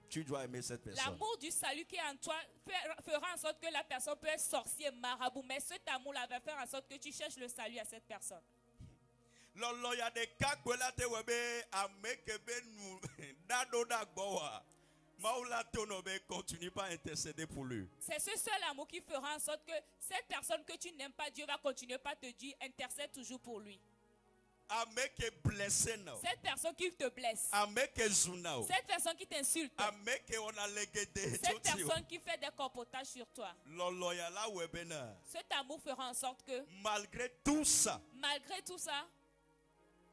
Speaker 1: tu dois aimer cette personne.
Speaker 2: L'amour du salut qui est en toi fera en sorte que la personne peut être sorcier, marabout, mais cet amour-là va faire en sorte que tu cherches le salut à cette personne.
Speaker 1: Il y a des cas où elle a été continue pas à intercéder pour lui.
Speaker 2: C'est ce seul amour qui fera en sorte que cette personne que tu n'aimes pas, Dieu va continuer pas te dire intercède toujours pour lui. Cette personne qui te blesse. Cette personne qui t'insulte. Cette personne qui fait des comportages sur toi. Cet amour fera en sorte que
Speaker 1: malgré tout ça,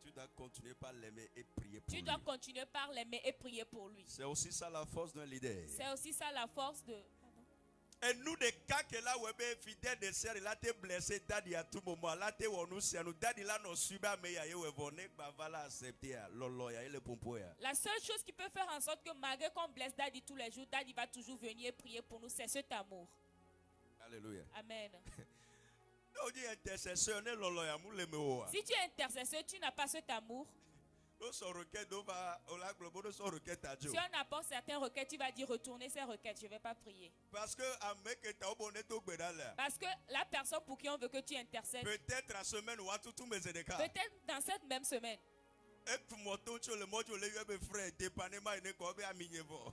Speaker 2: tu dois continuer par l'aimer et prier pour lui. Tu dois continuer par l'aimer et prier pour lui.
Speaker 1: C'est aussi ça la force d'un leader.
Speaker 2: C'est aussi ça la force de...
Speaker 1: Et nous, des cas que là, où est fidèle de sœur, il a été blessé, daddy à tout moment. Là, t'es où nous, c'est nous, daddy là, nous subit, mais il y a eu accepter.
Speaker 2: La seule chose qui peut faire en sorte que malgré qu'on blesse daddy tous les jours, daddy va toujours venir prier pour nous, c'est cet amour.
Speaker 1: Alléluia.
Speaker 2: Amen.
Speaker 1: Si
Speaker 2: tu es intercesseur, tu n'as pas cet amour. Si on apporte certaines requêtes, tu vas dire retournez ces requêtes, je ne vais pas prier. Parce que la personne pour qui on veut que tu intercèdes, peut-être dans cette même semaine,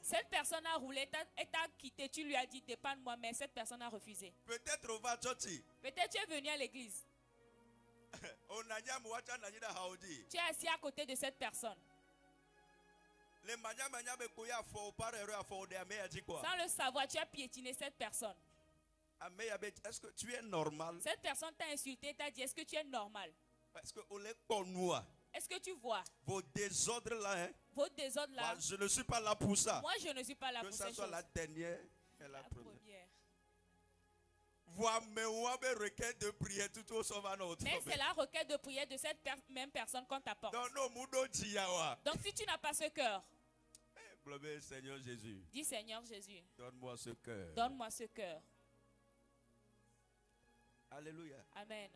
Speaker 2: cette personne a roulé et t'a quitté, tu lui as dit dépanne-moi, mais cette personne a refusé. Peut-être tu es venu à l'église. Tu es assis à côté de cette personne. Sans le savoir, tu as piétiné cette personne.
Speaker 1: Est-ce que tu es normal?
Speaker 2: Cette personne t'a insulté, t'a dit est-ce que tu es normal? Est-ce que tu vois
Speaker 1: vos désordres là, hein?
Speaker 2: Vos désordres là.
Speaker 1: Je ne suis pas là pour ça.
Speaker 2: Moi je ne suis pas là pour ça.
Speaker 1: Que ce soit la dernière et la première.
Speaker 2: Mais c'est la requête de prière de cette même personne qu'on t'apporte. Donc si tu n'as pas ce cœur,
Speaker 1: Seigneur Jésus,
Speaker 2: dis Seigneur Jésus,
Speaker 1: donne-moi ce cœur.
Speaker 2: Donne-moi ce cœur.
Speaker 1: Alléluia.
Speaker 2: Amen.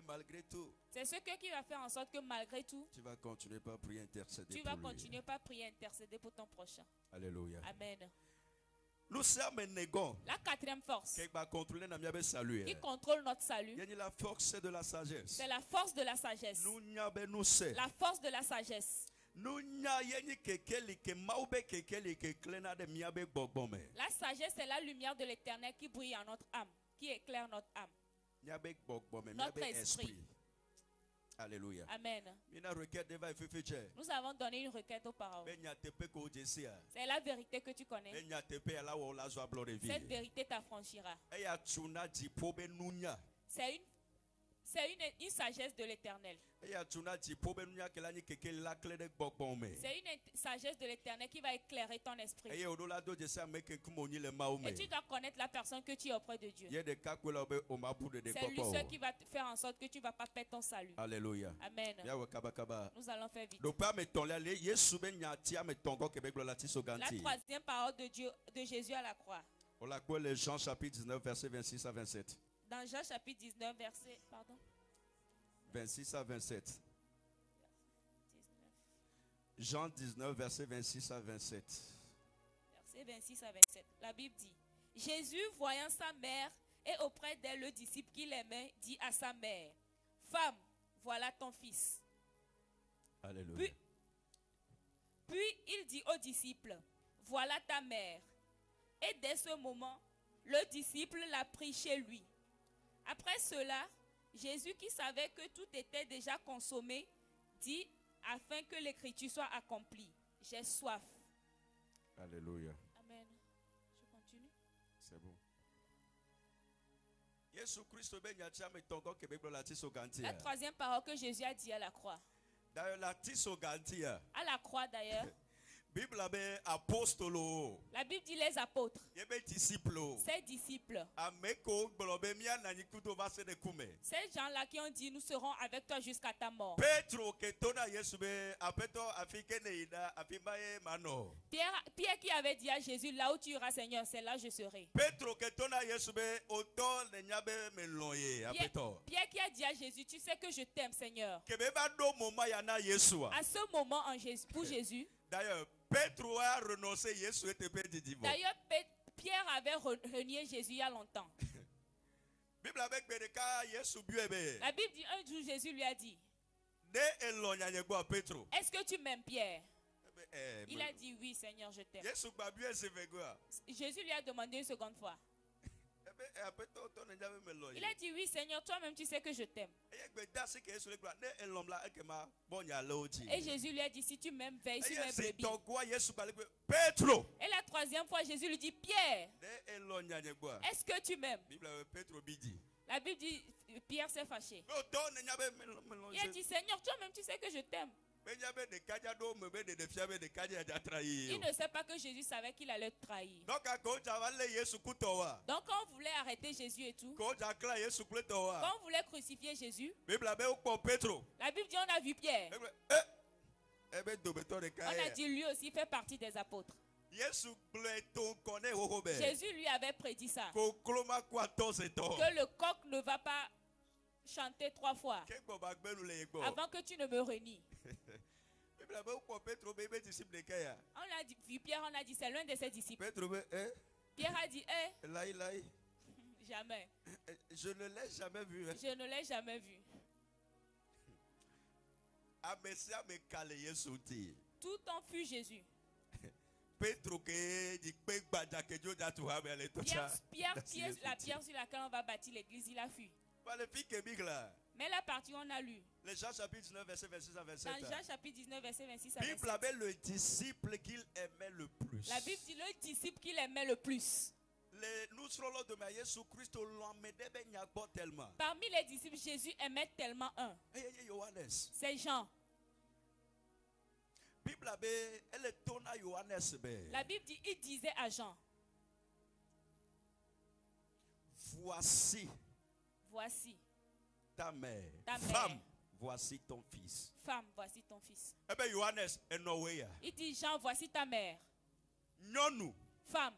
Speaker 1: Malgré tout,
Speaker 2: c'est ce cœur qui va faire en sorte que malgré tout,
Speaker 1: tu vas continuer par prier, intercéder.
Speaker 2: Tu vas continuer par prier, intercéder pour ton prochain.
Speaker 1: Alléluia.
Speaker 2: Amen.
Speaker 1: Nous sommes
Speaker 2: la quatrième force qui
Speaker 1: contrôle
Speaker 2: notre salut.
Speaker 1: La force de la sagesse.
Speaker 2: C'est la force de la sagesse. La force de la sagesse. La sagesse c'est la lumière de l'Éternel qui brille en notre âme, qui éclaire notre âme. Notre esprit.
Speaker 1: Alléluia.
Speaker 2: Amen. Nous avons donné une requête aux paroles. C'est la vérité que tu connais. Cette vérité t'affranchira. C'est une sagesse de l'Éternel. C'est une sagesse de l'Éternel qui va éclairer ton esprit. Et tu dois connaître la personne que tu es auprès de Dieu. C'est lui seul qui va faire en sorte que tu ne vas pas perdre ton salut.
Speaker 1: Alléluia.
Speaker 2: Amen. Nous allons faire vite. La troisième parole de Dieu, de Jésus à la croix.
Speaker 1: Jean chapitre 19 verset 26 à 27.
Speaker 2: Dans Jean chapitre 19 verset
Speaker 1: 26 à 27. Jean 19 verset 26 à 27.
Speaker 2: Verset 26 à 27. La Bible dit: Jésus, voyant sa mère et auprès d'elle le disciple qu'il aimait, dit à sa mère: Femme, voilà ton fils.
Speaker 1: Alléluia.
Speaker 2: Puis il dit au disciple: Voilà ta mère. Et dès ce moment, le disciple l'a pris chez lui. Après cela, Jésus, qui savait que tout était déjà consommé, dit, afin que l'écriture soit accomplie: J'ai soif.
Speaker 1: Alléluia.
Speaker 2: Amen. Je continue.
Speaker 1: C'est bon.
Speaker 2: La troisième parole que Jésus a dit à la croix. À la croix d'ailleurs. La Bible dit les apôtres. Ces disciples. Ces gens-là qui ont dit: Nous serons avec toi jusqu'à ta mort. Pierre qui avait dit à Jésus: Là où tu iras, Seigneur, c'est là où je serai. Pierre qui a dit à Jésus: Tu sais que je t'aime, Seigneur. À ce moment pour Jésus.
Speaker 1: D'ailleurs, Pétro a renoncé Jésus était perdu.
Speaker 2: D'ailleurs, Pierre avait renié Jésus il y a longtemps. La Bible dit, un jour Jésus lui a dit: Est-ce que tu m'aimes, Pierre? Il a dit: Oui, Seigneur, je t'aime. Jésus lui a demandé une seconde fois. Il a dit: Oui, Seigneur, toi-même tu sais que je t'aime. Et Jésus lui a dit: Si tu m'aimes, veille sur mes brebis. Et la troisième fois, Jésus lui dit: Pierre, est-ce que tu m'aimes? La Bible dit: Pierre s'est fâché. Il a dit: Seigneur, toi-même tu sais que je t'aime. Il ne sait pas que Jésus savait qu'il allait trahir. Donc quand on voulait arrêter Jésus et tout, quand on voulait crucifier Jésus, la Bible dit: On a vu Pierre. On a dit: lui aussi fait partie des apôtres. Jésus lui avait prédit ça, que le coq ne va pas chanter 3 fois avant que tu ne me renies. On a dit, vu Pierre, on a dit: C'est l'un de ses disciples. Pierre a dit: jamais.
Speaker 1: Je ne l'ai jamais vu.
Speaker 2: Je ne l'ai jamais vu. Tout en fut Jésus. Pierre, la pierre sur laquelle on va bâtir l'église, il a fui. Mais la partie on a lu.
Speaker 1: Jean chapitre 19 verset 26 à 27.
Speaker 2: Dans Jean chapitre 19 verset 26 à 27.
Speaker 1: Bible avait le disciple qu'il aimait le plus.
Speaker 2: La Bible dit le disciple qu'il aimait le plus. Parmi les disciples, Jésus aimait tellement un. C'est Jean. La Bible dit: Il disait à Jean.
Speaker 1: voici ta mère. Femme, voici ton fils.
Speaker 2: Femme, voici ton fils.
Speaker 1: Il
Speaker 2: dit Jean, voici ta mère.
Speaker 1: Femme.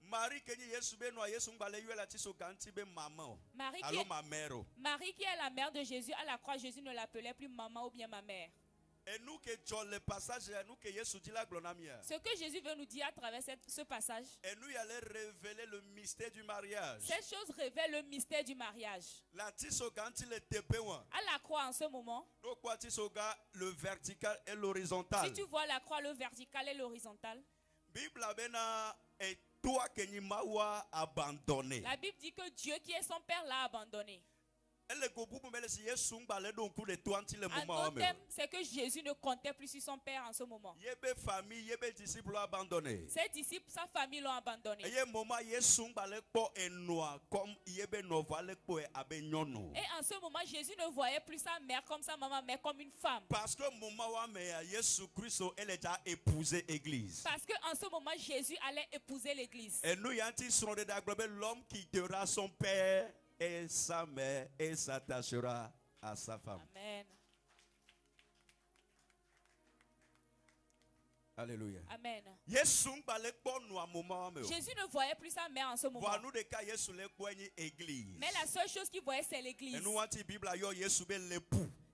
Speaker 1: Marie qui
Speaker 2: est la mère de Jésus, à la croix, Jésus ne l'appelait plus maman ou bien ma mère. Ce que Jésus veut nous dire à travers ce passage, cette chose révèle le mystère du mariage. À la croix en ce moment,
Speaker 1: le vertical et l'horizontal.
Speaker 2: Si tu vois la croix, le vertical et l'horizontal, la Bible dit que Dieu qui est son père l'a abandonné. En d'autres termes, c'est que Jésus ne comptait plus sur son père en ce moment. Ses disciples, sa famille l'ont abandonné. Et en ce moment, Jésus ne voyait plus sa mère comme sa maman, mais comme une femme.
Speaker 1: Parce que
Speaker 2: en ce moment, Jésus allait épouser l'église.
Speaker 1: Et nous, l'homme quittera son père et sa mère et s'attachera à sa femme.
Speaker 2: Amen.
Speaker 1: Alléluia.
Speaker 2: Amen.
Speaker 1: Jésus
Speaker 2: ne voyait plus sa mère en ce moment. Mais la seule chose qu'il voyait, c'est l'église.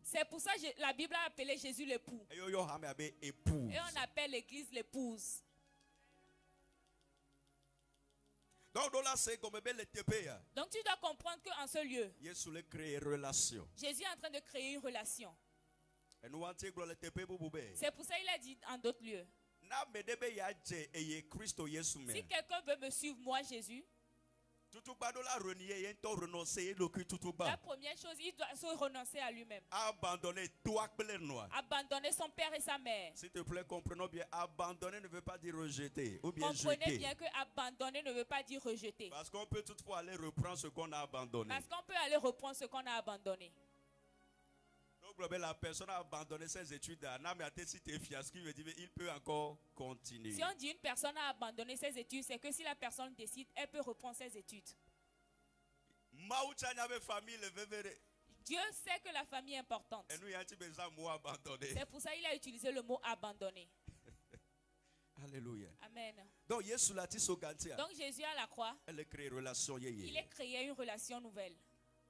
Speaker 2: C'est pour ça que la Bible a appelé Jésus l'époux. Et on appelle l'église l'épouse.
Speaker 1: Donc
Speaker 2: tu dois comprendre qu'en ce lieu,
Speaker 1: Jésus
Speaker 2: est en train de créer une relation. C'est pour ça qu'il a dit en d'autres lieux, si quelqu'un veut me suivre, moi Jésus, la première chose, il doit se renoncer à lui-même. Abandonner son père et sa mère.
Speaker 1: S'il te plaît, comprenons bien. Abandonner ne veut pas dire rejeter ou bien jeter.
Speaker 2: Comprenez bien que abandonner ne veut pas dire rejeter.
Speaker 1: Parce qu'on peut toutefois aller reprendre ce qu'on a abandonné.
Speaker 2: Parce qu'on peut aller reprendre ce qu'on a abandonné.
Speaker 1: Donc la personne a abandonné ses études. Il peut encore continuer.
Speaker 2: Si on dit une personne a abandonné ses études, c'est que si la personne décide, elle peut reprendre ses études. Dieu sait que la famille est importante. C'est pour ça qu'il a utilisé le mot abandonner.
Speaker 1: Alléluia.
Speaker 2: Amen.
Speaker 1: Donc Jésus
Speaker 2: à la croix, il a créé une relation nouvelle.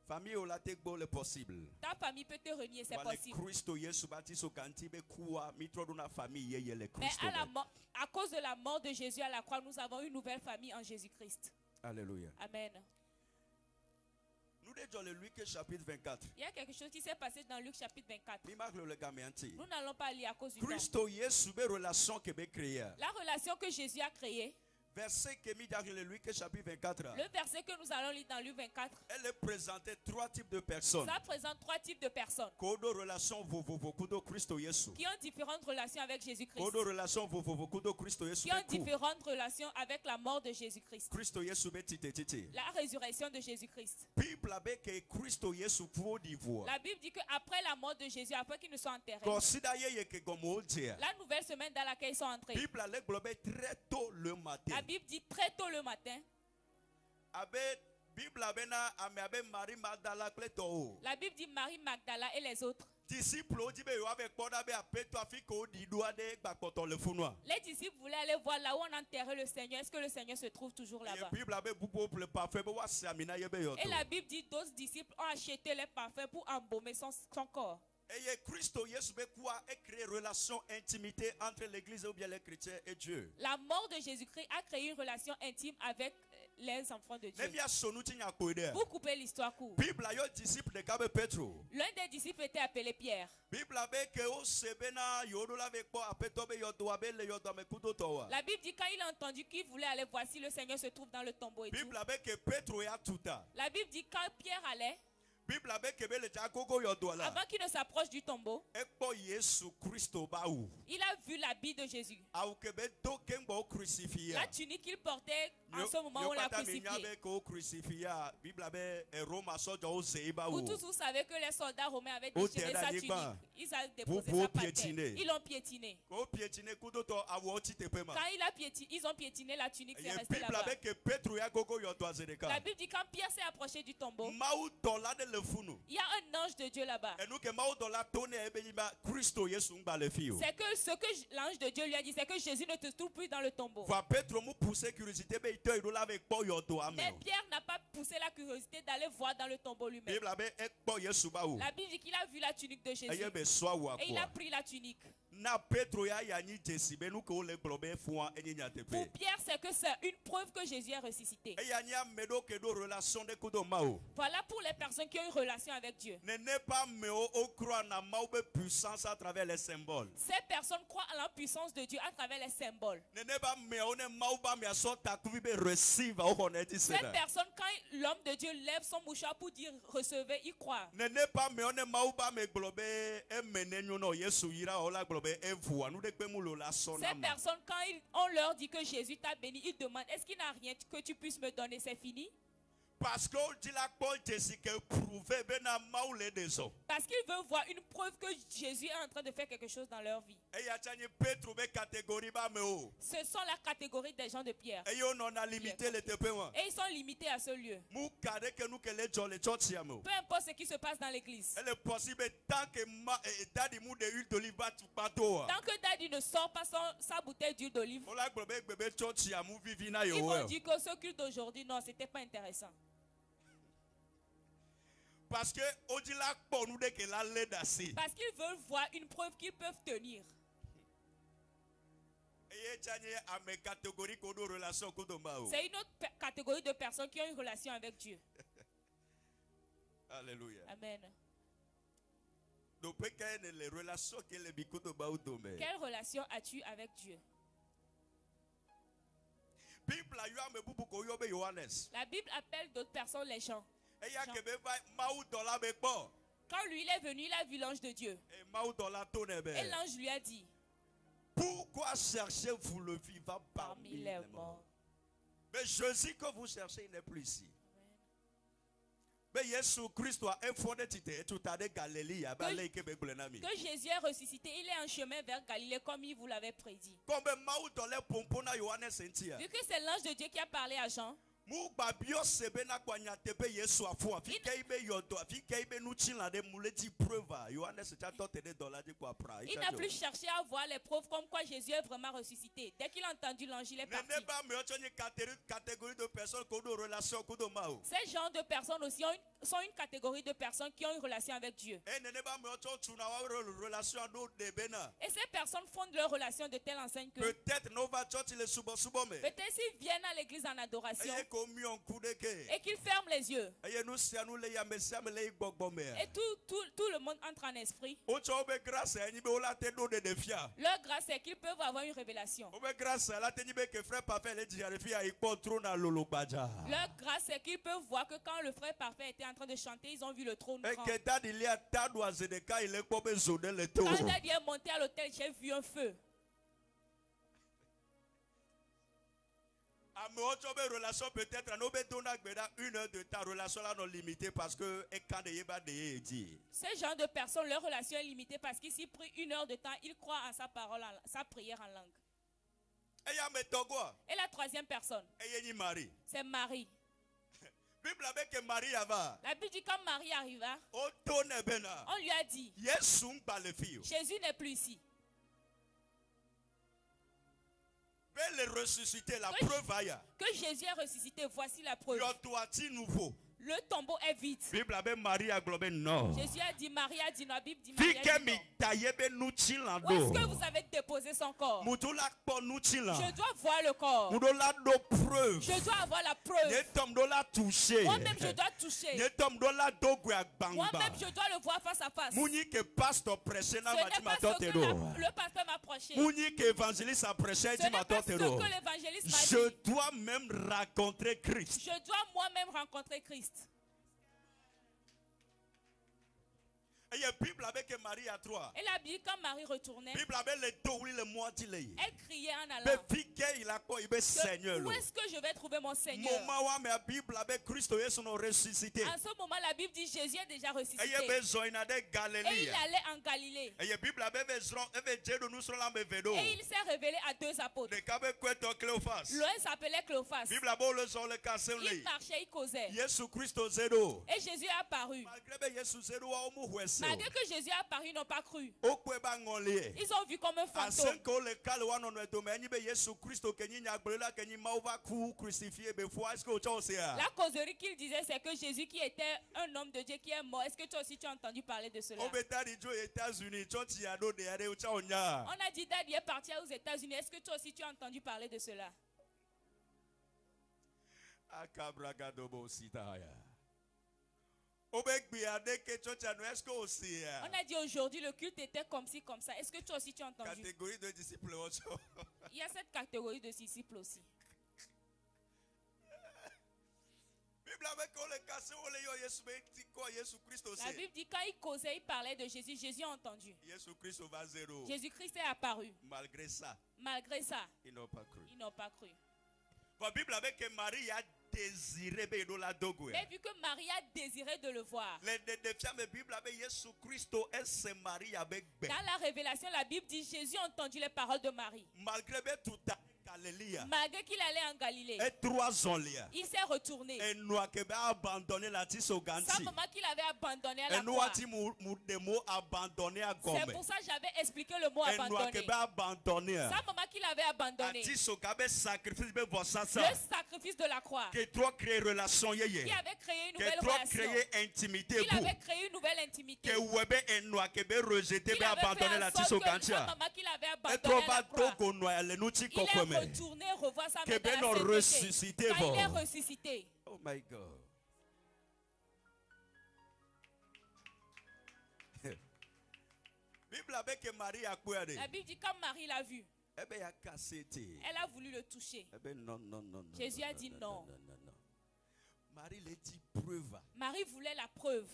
Speaker 1: Famille au latéco possible.
Speaker 2: Ta famille peut te renier, c'est possible. Mais à cause de la mort de Jésus à la croix, nous avons une nouvelle famille en Jésus-Christ.
Speaker 1: Alléluia.
Speaker 2: Amen.
Speaker 1: Nous dans le Luc chapitre 24.
Speaker 2: Il y a quelque chose qui s'est passé dans Luc chapitre 24. Nous n'allons pas lire à cause du temps. La relation que Jésus a créée.
Speaker 1: Verset qui est mis dans le Luc chapitre 24.
Speaker 2: Le verset que nous allons lire dans Luc 24.
Speaker 1: Elle présentait trois types de personnes.
Speaker 2: Ça présente trois types de personnes. Qui ont différentes relations avec Jésus-Christ. Qui ont différentes relations avec la mort de Jésus-Christ. La résurrection de Jésus-Christ. La Bible dit qu'après la mort de Jésus, après qu'ils ne soient enterrés, la nouvelle semaine dans laquelle ils sont entrés,
Speaker 1: très tôt le matin.
Speaker 2: La Bible dit très tôt le matin. La Bible dit Marie Magdala et les autres. Les disciples voulaient aller voir là où on enterrait le Seigneur. Est-ce que le Seigneur se trouve toujours là-bas? Et la Bible dit d'autres disciples ont acheté les parfums pour embaumer son corps.
Speaker 1: Et Christ Jésus a créé une relation intimité entre l'église ou bien les chrétiens et Dieu.
Speaker 2: La mort de Jésus-Christ a créé une relation intime avec les enfants de Dieu. Vous coupez l'histoire court. L'un des disciples était appelé Pierre. La Bible dit quand il a entendu qu'il voulait aller voir si le Seigneur se trouve dans le tombeau et tout. La Bible dit quand Pierre allait, avant qu'il ne s'approche du tombeau, il a vu l'habit de Jésus. La tunique qu'il portait en ce moment où on l'a crucifié. Vous tous, vous savez que les soldats romains avaient déchiré sa tunique Ils ont déposé sa patelle. Ils l'ont piétiné. Quand ils ont piétiné la tunique, c'est resté là-bas. La Bible dit quand Pierre s'est approché du tombeau, il y a un ange de Dieu là-bas. C'est que ce que l'ange de Dieu lui a dit, c'est que Jésus ne te trouve plus dans le tombeau. Mais Pierre n'a pas poussé la curiosité d'aller voir dans le tombeau lui-même. La Bible dit qu'il a vu la tunique de Jésus. Et il a pris la tunique. Pour Pierre, c'est que c'est une preuve que Jésus est ressuscité. Voilà pour les personnes qui ont une relation avec Dieu. Ces personnes croient à la puissance de Dieu à travers les symboles. Ces personnes, quand l'homme de Dieu lève son mouchoir pour dire recevez, ils croient. Ces personnes, quand on leur dit que Jésus t'a béni, ils demandent est-ce qu'il n'y a rien que tu puisses me donner, c'est fini? Parce qu'ils veulent voir une preuve que Jésus est en train de faire quelque chose dans leur vie. Ce sont la catégorie des gens de Pierre. Et ils sont limités à ce lieu. Peu importe ce qui se passe dans l'église. Tant que Daddy ne sort pas sa bouteille d'huile d'olive, ils vont dire que ce culte d'aujourd'hui, non, c'était pas intéressant. Parce qu'ils veulent voir une preuve qu'ils peuvent tenir. C'est une autre catégorie de personnes qui ont une relation avec Dieu.
Speaker 1: Alléluia.
Speaker 2: Amen. Quelle relation as-tu avec Dieu? La Bible appelle d'autres personnes les gens. Quand lui il est venu, il a vu l'ange de Dieu. Et l'ange lui a dit, pourquoi cherchez-vous le vivant parmi les morts?
Speaker 1: Mais Jésus que vous cherchez, il n'est plus ici. Que Jésus
Speaker 2: est ressuscité, il est en chemin vers Galilée comme il vous l'avait prédit. Vu que c'est l'ange de Dieu qui a parlé à Jean, il n'a plus cherché à voir les preuves comme quoi Jésus est vraiment ressuscité. Dès qu'il a entendu l'ange, il est parti. Ces genres de personnes aussi sont une catégorie de personnes qui ont une relation avec Dieu. Et ces personnes fondent leur relation de telle enseigne que peut-être s'ils viennent à l'église en adoration et qu'ils ferment les yeux et tout le monde entre en esprit, leur grâce est qu'ils peuvent avoir une révélation. Leur grâce est qu'ils peuvent voir que quand le frère parfait était en train de chanter, ils ont vu le trône grand. Quand Daddy est monté à l'autel, j'ai vu un feu.
Speaker 1: Relation peut-être une heure de ta relation là non limitée parce que
Speaker 2: ces gens de personnes, leur relation est limitée parce qu'ils s'y prient une heure de temps, ils croient en sa parole, sa prière en langue. Et la troisième personne, c'est Marie. La Bible dit quand Marie arriva, on lui a dit Jésus n'est plus ici.
Speaker 1: Le ressusciter, la preuve aille.
Speaker 2: Que Jésus est ressuscité, voici la preuve. Le tombeau est vide. Jésus a dit, Marie a dit, la Bible dit, Marie a dit, où est-ce que vous avez déposé son corps? Je dois voir le corps. Je dois avoir la preuve. Moi-même, je dois toucher. Moi-même, je dois le voir face à face. Ce n'est pas ce que le pasteur m'a prêché. Ce n'est pas ce que l'évangéliste m'a dit.
Speaker 1: Je dois même rencontrer Christ.
Speaker 2: Je dois moi-même rencontrer Christ. Et la Bible, quand Marie retournait, elle criait en allant, où est-ce que je vais trouver mon Seigneur? En ce moment, la Bible dit Jésus est déjà ressuscité. Et il allait en Galilée. Et il s'est révélé à deux apôtres. L'un s'appelait Cléophas. Il marchait, il causait. Et Jésus est apparu. Malgré que Jésus est apparu, ils n'ont pas cru. Ils ont vu comme un fantôme. La causerie qu'il disait, c'est que Jésus qui était un homme de Dieu qui est mort. Est-ce que toi aussi tu as entendu parler de cela? On a dit Dad est parti aux États-Unis. Est-ce que toi aussi tu as entendu parler de cela? On a dit aujourd'hui le culte était comme ci, comme ça. Est-ce que toi aussi tu as entendu? Catégorie de disciples. Il y a cette catégorie de disciples aussi. La Bible dit quand il causait, il parlait de Jésus. Jésus a entendu. Jésus-Christ est apparu. Malgré ça, ils n'ont pas cru. Ils n'ont pas cru. La Bible avait que Marie a désiré de la dogue. Mais vu que Marie a désiré de le voir. Dans la révélation, la Bible dit Jésus a entendu les paroles de Marie. Malgré qu'il allait en Galilée, il s'est retourné. Sa maman qu'il avait abandonné à la croix. C'est pour ça que j'avais expliqué le mot abandonné. Sa maman qu'il avait abandonné. Le sacrifice de la croix. Qui avait créé une nouvelle relation. Il avait créé une nouvelle intimité. Il avait fait en sorte que sa maman qu'il avait abandonné à la croix. Il est retourné revoir sa mère dans la sainteté. Quand il est ressuscité.
Speaker 1: Oh my God.
Speaker 2: La Bible dit quand Marie l'a vu, elle a voulu le toucher. Jésus a dit non. Marie voulait la preuve.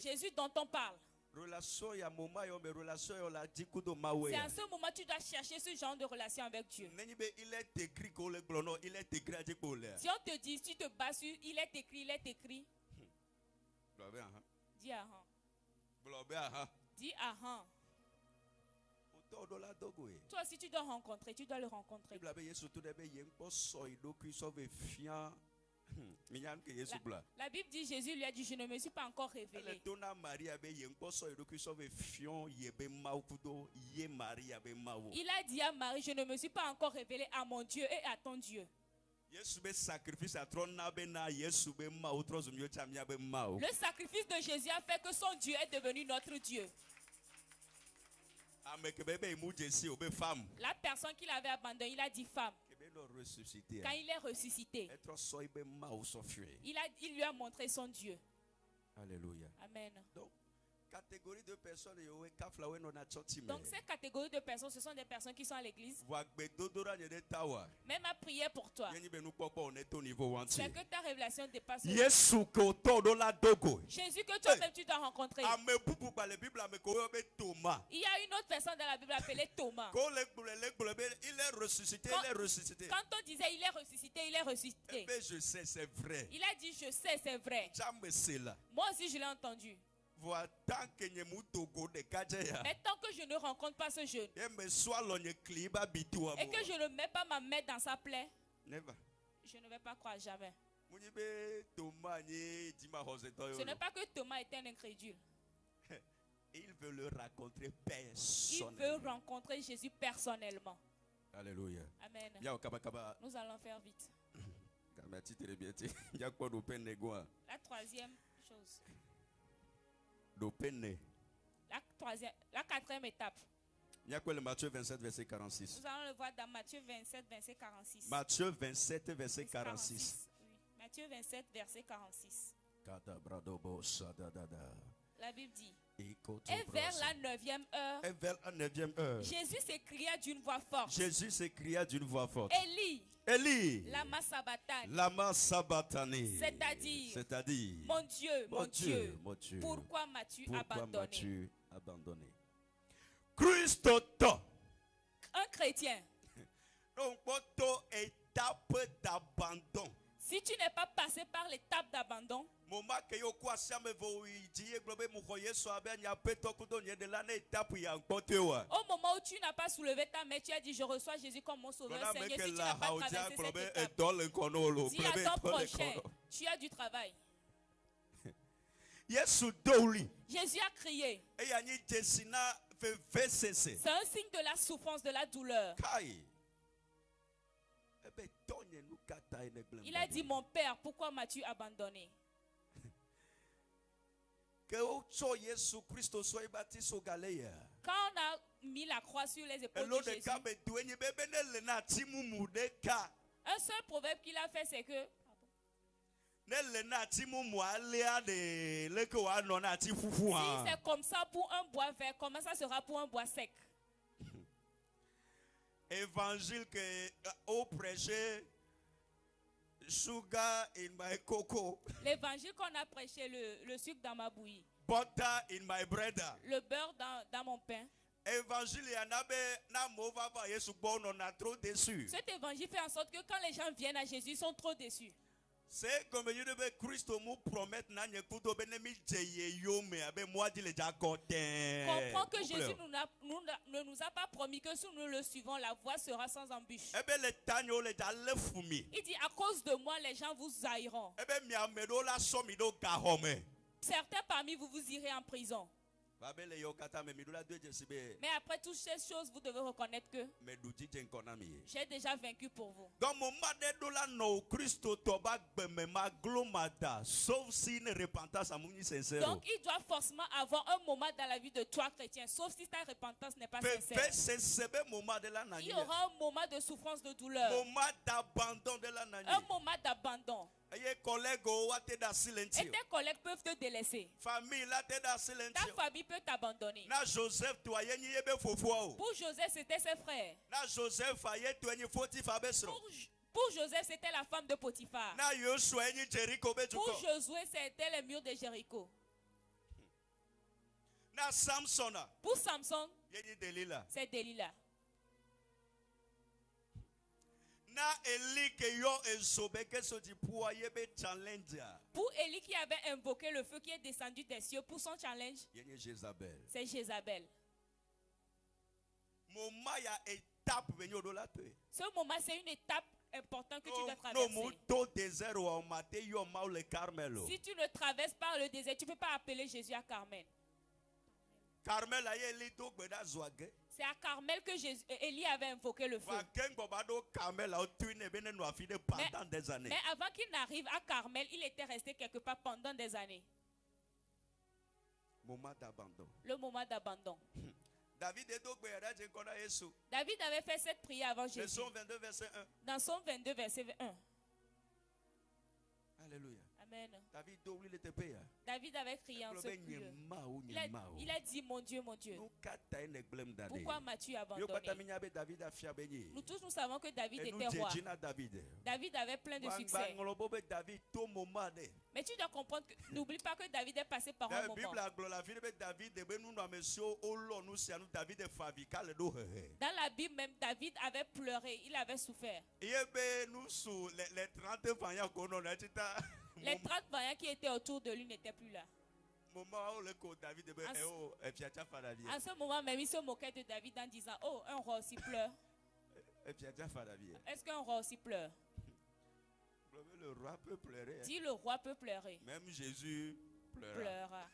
Speaker 2: Jésus dont on parle. C'est en ce moment que tu dois chercher ce genre de relation avec Dieu. Si on te dit, si tu te bats sur il est écrit. Dis ahan. Dis ahan. Toi aussi tu dois rencontrer, tu dois le rencontrer. La Bible dit, Jésus lui a dit, je ne me suis pas encore révélé. Il a dit à Marie, je ne me suis pas encore révélé à mon Dieu et à ton Dieu. Le sacrifice de Jésus a fait que son Dieu est devenu notre Dieu. La personne qu'il avait abandonnée, il a dit femme. Quand il est ressuscité, il lui a montré son Dieu.
Speaker 1: Alléluia.
Speaker 2: Amen.
Speaker 1: Donc, catégorie de personnes.
Speaker 2: Donc ces catégories de personnes, ce sont des personnes qui sont à l'église. Même à prier pour toi. C'est que ta révélation dépasse. Jésus que toi-même tu dois rencontrer. Il y a une autre personne dans la Bible appelée Thomas.
Speaker 1: Il est ressuscité.
Speaker 2: Quand on disait il est ressuscité, il est ressuscité.
Speaker 1: Je sais, c'est vrai.
Speaker 2: Il a dit je sais, c'est vrai. Moi aussi je l'ai entendu. Mais tant que je ne rencontre pas ce jeune et que je ne mets pas ma main dans sa plaie, je ne vais pas croire jamais. Ce n'est pas que Thomas était un incrédule.
Speaker 1: Il veut le rencontrer personnellement.
Speaker 2: Il veut rencontrer Jésus personnellement.
Speaker 1: Alléluia.
Speaker 2: Amen. Nous allons faire vite. La troisième chose. La quatrième étape.
Speaker 1: Matthieu 27, verset 46.
Speaker 2: Nous allons le voir dans Matthieu 27, verset 46.
Speaker 1: Matthieu 27, verset 46.
Speaker 2: Oui. Matthieu 27, verset 46. La Bible dit. Et vers la 9e heure, Jésus s'écria d'une voix forte. Élie,
Speaker 1: Élie,
Speaker 2: lama sabachthani. C'est-à-dire, mon Dieu, pourquoi m'as-tu abandonné?
Speaker 1: Christo.
Speaker 2: Un chrétien.
Speaker 1: Donc, étape d'abandon.
Speaker 2: Si tu n'es pas passé par l'étape d'abandon, au moment où tu n'as pas soulevé ta main, tu as dit je reçois Jésus comme mon sauveur, Seigneur. Si tu n'as pas traversé cette étape, dis à ton prochain, tu as du travail. Jésus a crié. C'est un signe de la souffrance, de la douleur. Il a dit, mon Père, pourquoi m'as-tu abandonné?
Speaker 1: Quand
Speaker 2: on a mis la croix sur les épaules de Jésus, un seul proverbe qu'il a fait, c'est que si c'est comme ça pour un bois vert, comment ça sera pour un bois sec?
Speaker 1: Évangile que au prêché, sugar in my cocoa.
Speaker 2: L'évangile qu'on a prêché, le sucre dans ma bouillie.
Speaker 1: Butter in my bread.
Speaker 2: Le beurre dans mon pain.
Speaker 1: Évangile trop déçu.
Speaker 2: Cet évangile fait en sorte que quand les gens viennent à Jésus, ils sont trop déçus.
Speaker 1: C'est comme Christ nous promet
Speaker 2: comprends que Jésus ne nous a pas promis que si nous le suivons, la voie sera sans embûche. Il dit à cause de moi, les gens vous haïront. Certains parmi vous, vous irez en prison. Mais après toutes ces choses, vous devez reconnaître que j'ai déjà vaincu pour vous.
Speaker 1: Donc
Speaker 2: il doit forcément avoir un moment dans la vie de toi chrétien, sauf si ta repentance n'est pas sincère. Il y aura un moment de souffrance, de douleur, un moment d'abandon. Et tes collègues peuvent te délaisser. Ta famille peut t'abandonner. Pour Joseph, c'était ses frères. Pour Joseph, c'était la femme de Potiphar. Pour Josué, c'était les murs de Jéricho. Pour Samson, c'est Delilah. Pour Élie qui avait invoqué le feu qui est descendu des cieux pour son challenge, c'est Jézabel. Ce moment, c'est une étape importante que tu dois traverser. Si tu ne traverses pas le désert, tu ne peux pas appeler Jésus à Carmel. C'est à Carmel que Élie avait invoqué le feu. Mais avant qu'il n'arrive à Carmel, il était resté quelque part pendant des années. Le moment d'abandon. David avait fait cette prière avant Jésus. Dans Psaume 22, verset 1.
Speaker 1: Alléluia.
Speaker 2: Amen.
Speaker 1: David
Speaker 2: avait crié en ce prière. Il a dit, mon Dieu, pourquoi m'as-tu abandonné? Nous tous nous savons que David était roi. David avait plein de succès. Mais tu dois comprendre que n'oublie pas que David est passé par un moment. Dans la Bible même, David avait pleuré, il avait souffert. Les 30 vaillants qui étaient autour de lui n'étaient plus là. En ce moment même, il se moquait de David en disant, oh, un roi aussi pleure. Est-ce qu'un roi aussi pleure?
Speaker 1: Le roi peut pleurer.
Speaker 2: Dis, le roi peut pleurer.
Speaker 1: Même Jésus
Speaker 2: pleura.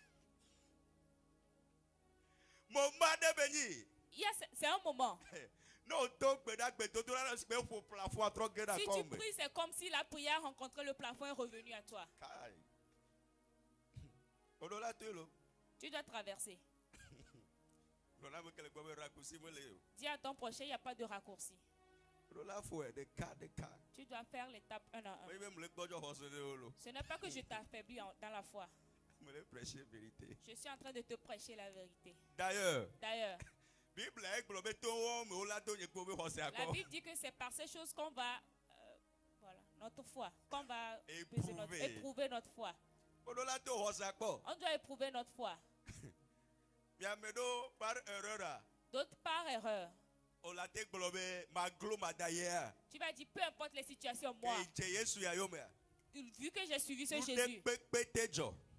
Speaker 2: C'est un moment. Si tu pries, c'est comme si la prière rencontrait le plafond et est revenue à toi. Tu dois traverser. Dis à ton prochain, il n'y a pas de raccourci. Tu dois faire l'étape un à un. Ce n'est pas que je t'affaiblis dans la foi. Je suis en train de te prêcher la vérité.
Speaker 1: D'ailleurs,
Speaker 2: la Bible dit que c'est par ces choses qu'on va, voilà, notre foi, qu'on va éprouver notre foi. On doit éprouver notre foi. D'autres par erreur. Tu vas dire, peu importe les situations, moi, vu que j'ai suivi ce Jésus,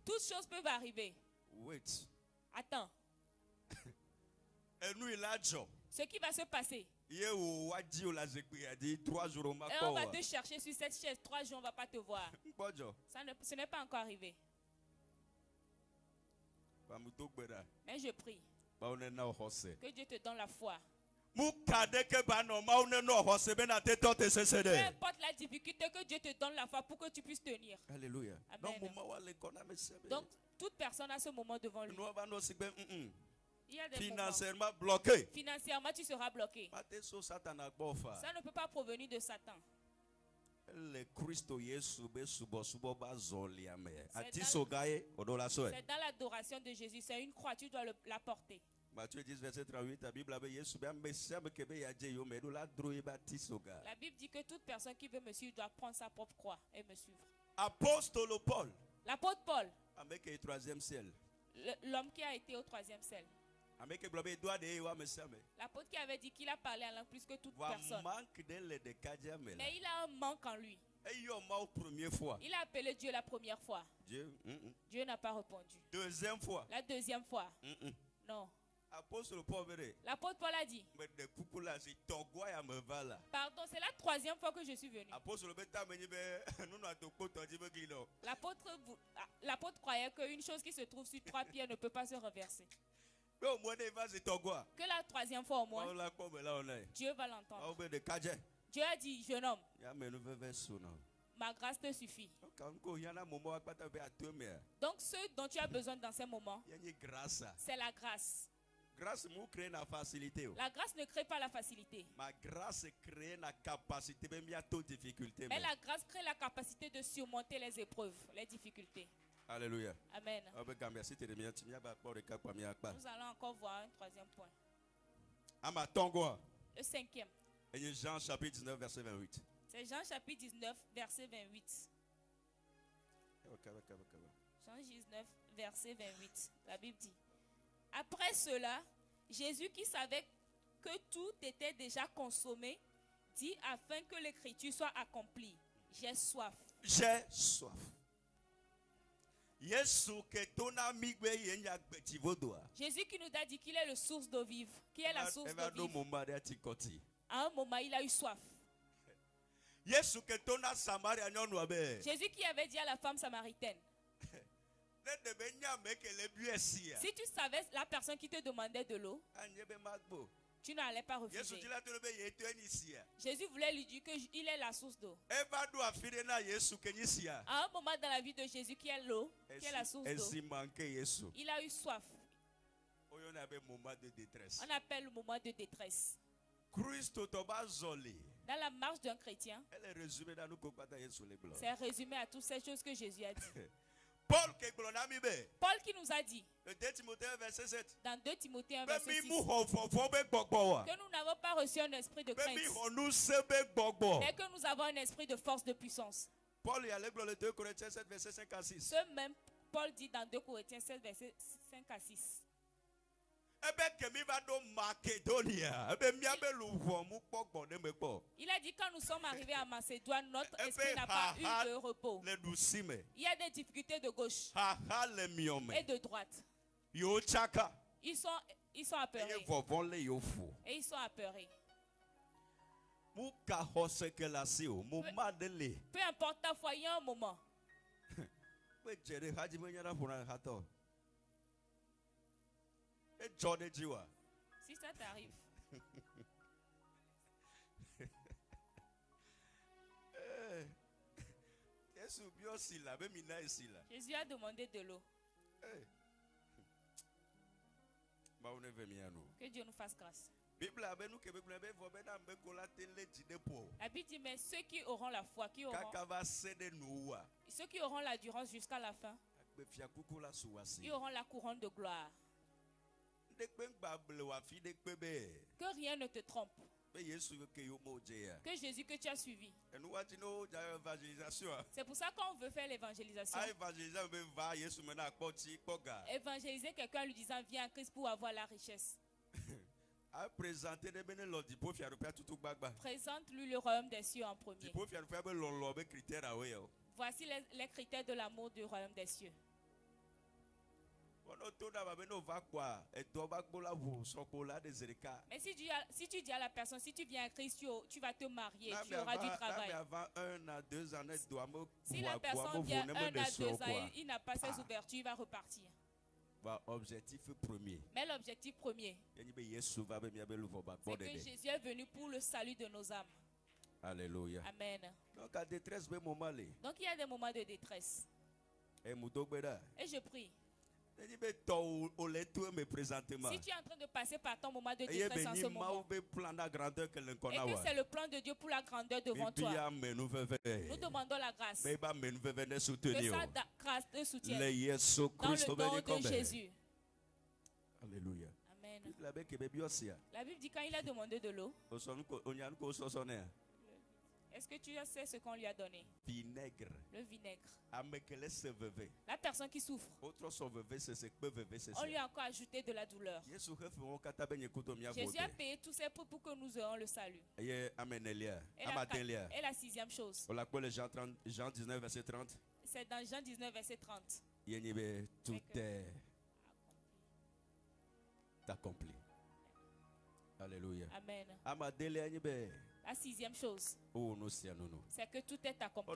Speaker 2: toutes choses peuvent arriver.
Speaker 1: Wait.
Speaker 2: Attends. Ce qui va se passer. Et on va te chercher sur cette chaise 3 jours, on ne va pas te voir. Ce n'est pas encore arrivé. Mais je prie que Dieu te donne la foi. Peu importe la difficulté, que Dieu te donne la foi pour que tu puisses tenir.
Speaker 1: Alléluia.
Speaker 2: Amen. Donc, toute personne a ce moment devant lui. Il y a des
Speaker 1: financièrement bloqué.
Speaker 2: Financièrement, tu seras bloqué. Ça ne peut pas provenir de Satan. C'est dans l'adoration de Jésus. C'est une croix, tu dois la porter.
Speaker 1: Matthieu 10, verset 38, la Bible
Speaker 2: dit que toute personne qui veut me suivre doit prendre sa propre croix et me suivre.
Speaker 1: Apôtre Paul.
Speaker 2: L'apôtre Paul.
Speaker 1: L'homme
Speaker 2: qui a été au 3e ciel. L'apôtre qui avait dit qu'il a parlé en langue plus que toute personne. Mais il a un manque en lui. Il a appelé Dieu la première fois. Dieu n'a pas répondu.
Speaker 1: Deuxième fois.
Speaker 2: La deuxième fois. Non. L'apôtre Paul a dit, pardon, c'est la 3e fois que je suis venu. L'apôtre croyait qu'une chose qui se trouve sur 3 pierres ne peut pas se renverser. Que la 3e fois au moins, Dieu va l'entendre. Dieu a dit, jeune homme, ma grâce te suffit. Donc ce dont tu as besoin dans ces moments, c'est la grâce. La grâce ne crée pas la facilité.
Speaker 1: Ma grâce crée la capacité même à toute difficulté.
Speaker 2: Mais la grâce crée la capacité de surmonter les épreuves, les difficultés.
Speaker 1: Alléluia.
Speaker 2: Amen. Nous allons encore voir un 3e point. Le 5e.
Speaker 1: Jean chapitre 19 verset 28.
Speaker 2: C'est Jean chapitre 19 verset 28. Jean 19 verset 28. La Bible dit. Après cela, Jésus qui savait que tout était déjà consommé, dit afin que l'écriture soit accomplie. J'ai soif.
Speaker 1: J'ai soif. Jésus
Speaker 2: qui nous a dit qu'il est le source d'eau vive, qui est la source d'eau vive. À un moment, il a eu soif.
Speaker 1: Jésus
Speaker 2: qui avait dit à la femme samaritaine, si tu savais la personne qui te demandait de l'eau, tu n'allais pas refuser. Jésus voulait lui dire qu'il est la source d'eau. À un moment dans la vie de Jésus qui est l'eau, qui est la source d'eau, il a eu soif. On appelle le moment de détresse. Dans la marche d'un chrétien, c'est résumé à toutes ces choses que Jésus a dit. Paul qui nous a dit dans 2 Timothée 1 verset 6 que nous n'avons pas reçu un esprit de crainte, mais que nous avons un esprit de force, de puissance. Ce même Paul dit dans 2 Corinthiens 7 verset 5 à 6. Il a dit quand nous sommes arrivés à Macédoine, notre esprit n'a pas eu de repos. Il y a des difficultés de gauche et de droite. Ils sont apeurés. Et ils sont apeurés. Peu importe ta foi, il y a un moment. Si ça t'arrive. Jésus a demandé de l'eau. Que Dieu nous fasse grâce. La Bible dit, mais ceux qui auront la foi, ceux qui auront l'endurance jusqu'à la fin, Ils auront la couronne de gloire. Que rien ne te trompe. Que Jésus que tu as suivi. C'est pour ça qu'on veut faire l'évangélisation. Évangéliser quelqu'un en lui disant viens à Christ pour avoir la richesse. Présente-lui le royaume des cieux en premier. Voici les critères de l'amour du royaume des cieux. Mais si tu dis à la personne, si tu viens à Christ, tu vas te marier, tu auras du travail. Si la personne vient 1 à 2 ans, il n'a pas ses ouvertures, il va repartir.
Speaker 1: Objectif premier.
Speaker 2: Mais l'objectif premier, c'est que Jésus est venu pour le salut de nos âmes.
Speaker 1: Alléluia.
Speaker 2: Amen.
Speaker 1: Donc
Speaker 2: il y a des moments de détresse. Et je prie. Si tu es en train de passer par ton moment de détresse en ce moment, et que c'est le plan de Dieu pour la grandeur devant toi, nous demandons la grâce. Que sa grâce te soutienne. Dans le nom de Jésus.
Speaker 1: Alléluia.
Speaker 2: Amen. La Bible dit quand il a demandé de l'eau, est-ce que tu sais ce qu'on lui a donné?
Speaker 1: Vinaigre.
Speaker 2: Le vinaigre.
Speaker 1: La
Speaker 2: personne qui souffre, on lui a encore ajouté de la douleur. Jésus a payé tous ces prix pour que nous ayons le salut. Et la sixième chose,
Speaker 1: Jean 19, verset 30.
Speaker 2: C'est dans Jean 19, verset 30.
Speaker 1: Tout est accompli. Alléluia.
Speaker 2: Amen. La sixième chose, c'est que tout est accompli.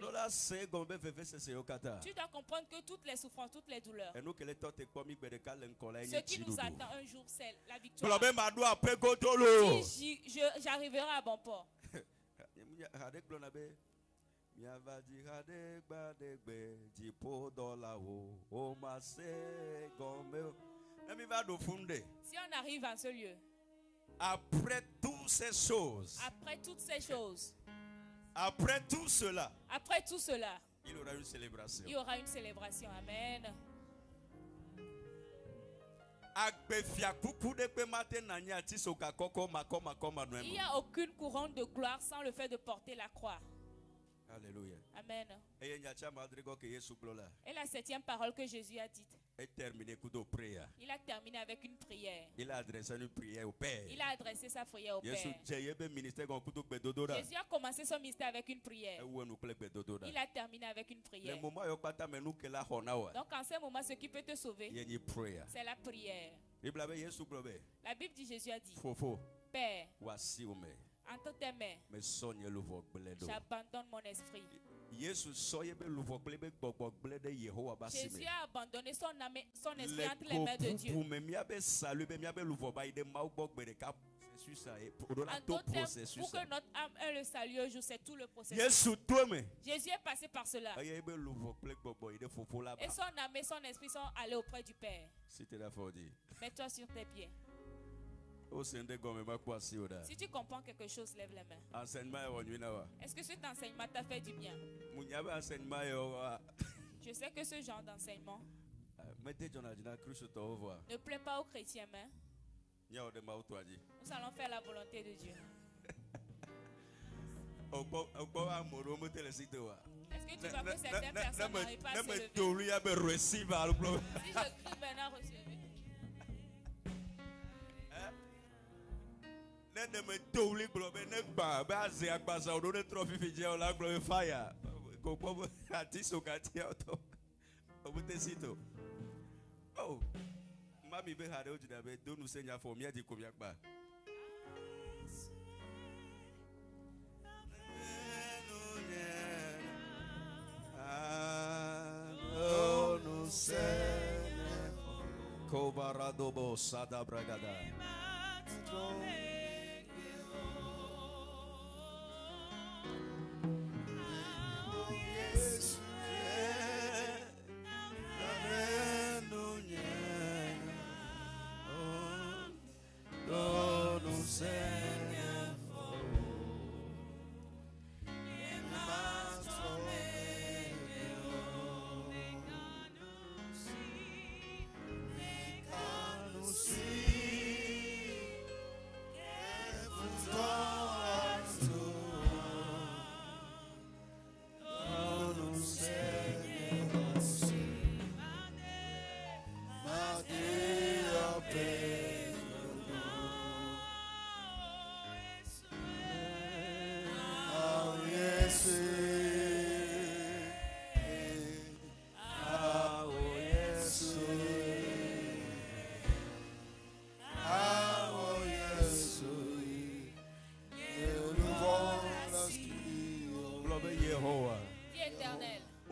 Speaker 2: Tu dois comprendre que toutes les souffrances, toutes les douleurs, ce qui nous attend un jour, c'est la victoire. Si j'arriverai à bon port. Si on arrive à ce lieu,
Speaker 1: après toutes ces choses,
Speaker 2: après
Speaker 1: tout cela, il y aura une célébration.
Speaker 2: Il y aura une célébration. Amen. Il n'y a aucune couronne de gloire sans le fait de porter la croix.
Speaker 1: Alléluia.
Speaker 2: Amen. Et la septième parole que Jésus a dite, il a terminé avec une prière.
Speaker 1: Il a adressé une prière au Père.
Speaker 2: Il a adressé sa prière au Père. Jésus a commencé son ministère avec une prière. Il a terminé avec une prière. Donc en ce moment, ce qui peut te sauver, c'est la prière. La Bible dit, Jésus a dit, Père, entre tes mains, j'abandonne mon esprit. Jésus a abandonné son esprit entre les mains de Dieu. En d'autres termes, pour que notre âme ait le salut un jour, c'est tout le processus. Jésus est passé par cela. Et son âme et son esprit sont allés auprès du Père. Mets-toi sur tes pieds. Si tu comprends quelque chose, lève les mains. Est-ce que cet enseignement t'a fait du bien? Je sais que ce genre d'enseignement ne plaît pas aux chrétiens, mais nous allons faire la volonté de Dieu. Est-ce que tu vois que certaines personnes n'arrivent pas à se lever? Si je crie maintenant, recevez.
Speaker 1: Oh, mami be hare ojida be donu senya for me di komi agba. Donu senya Kobaradobo sada bragada.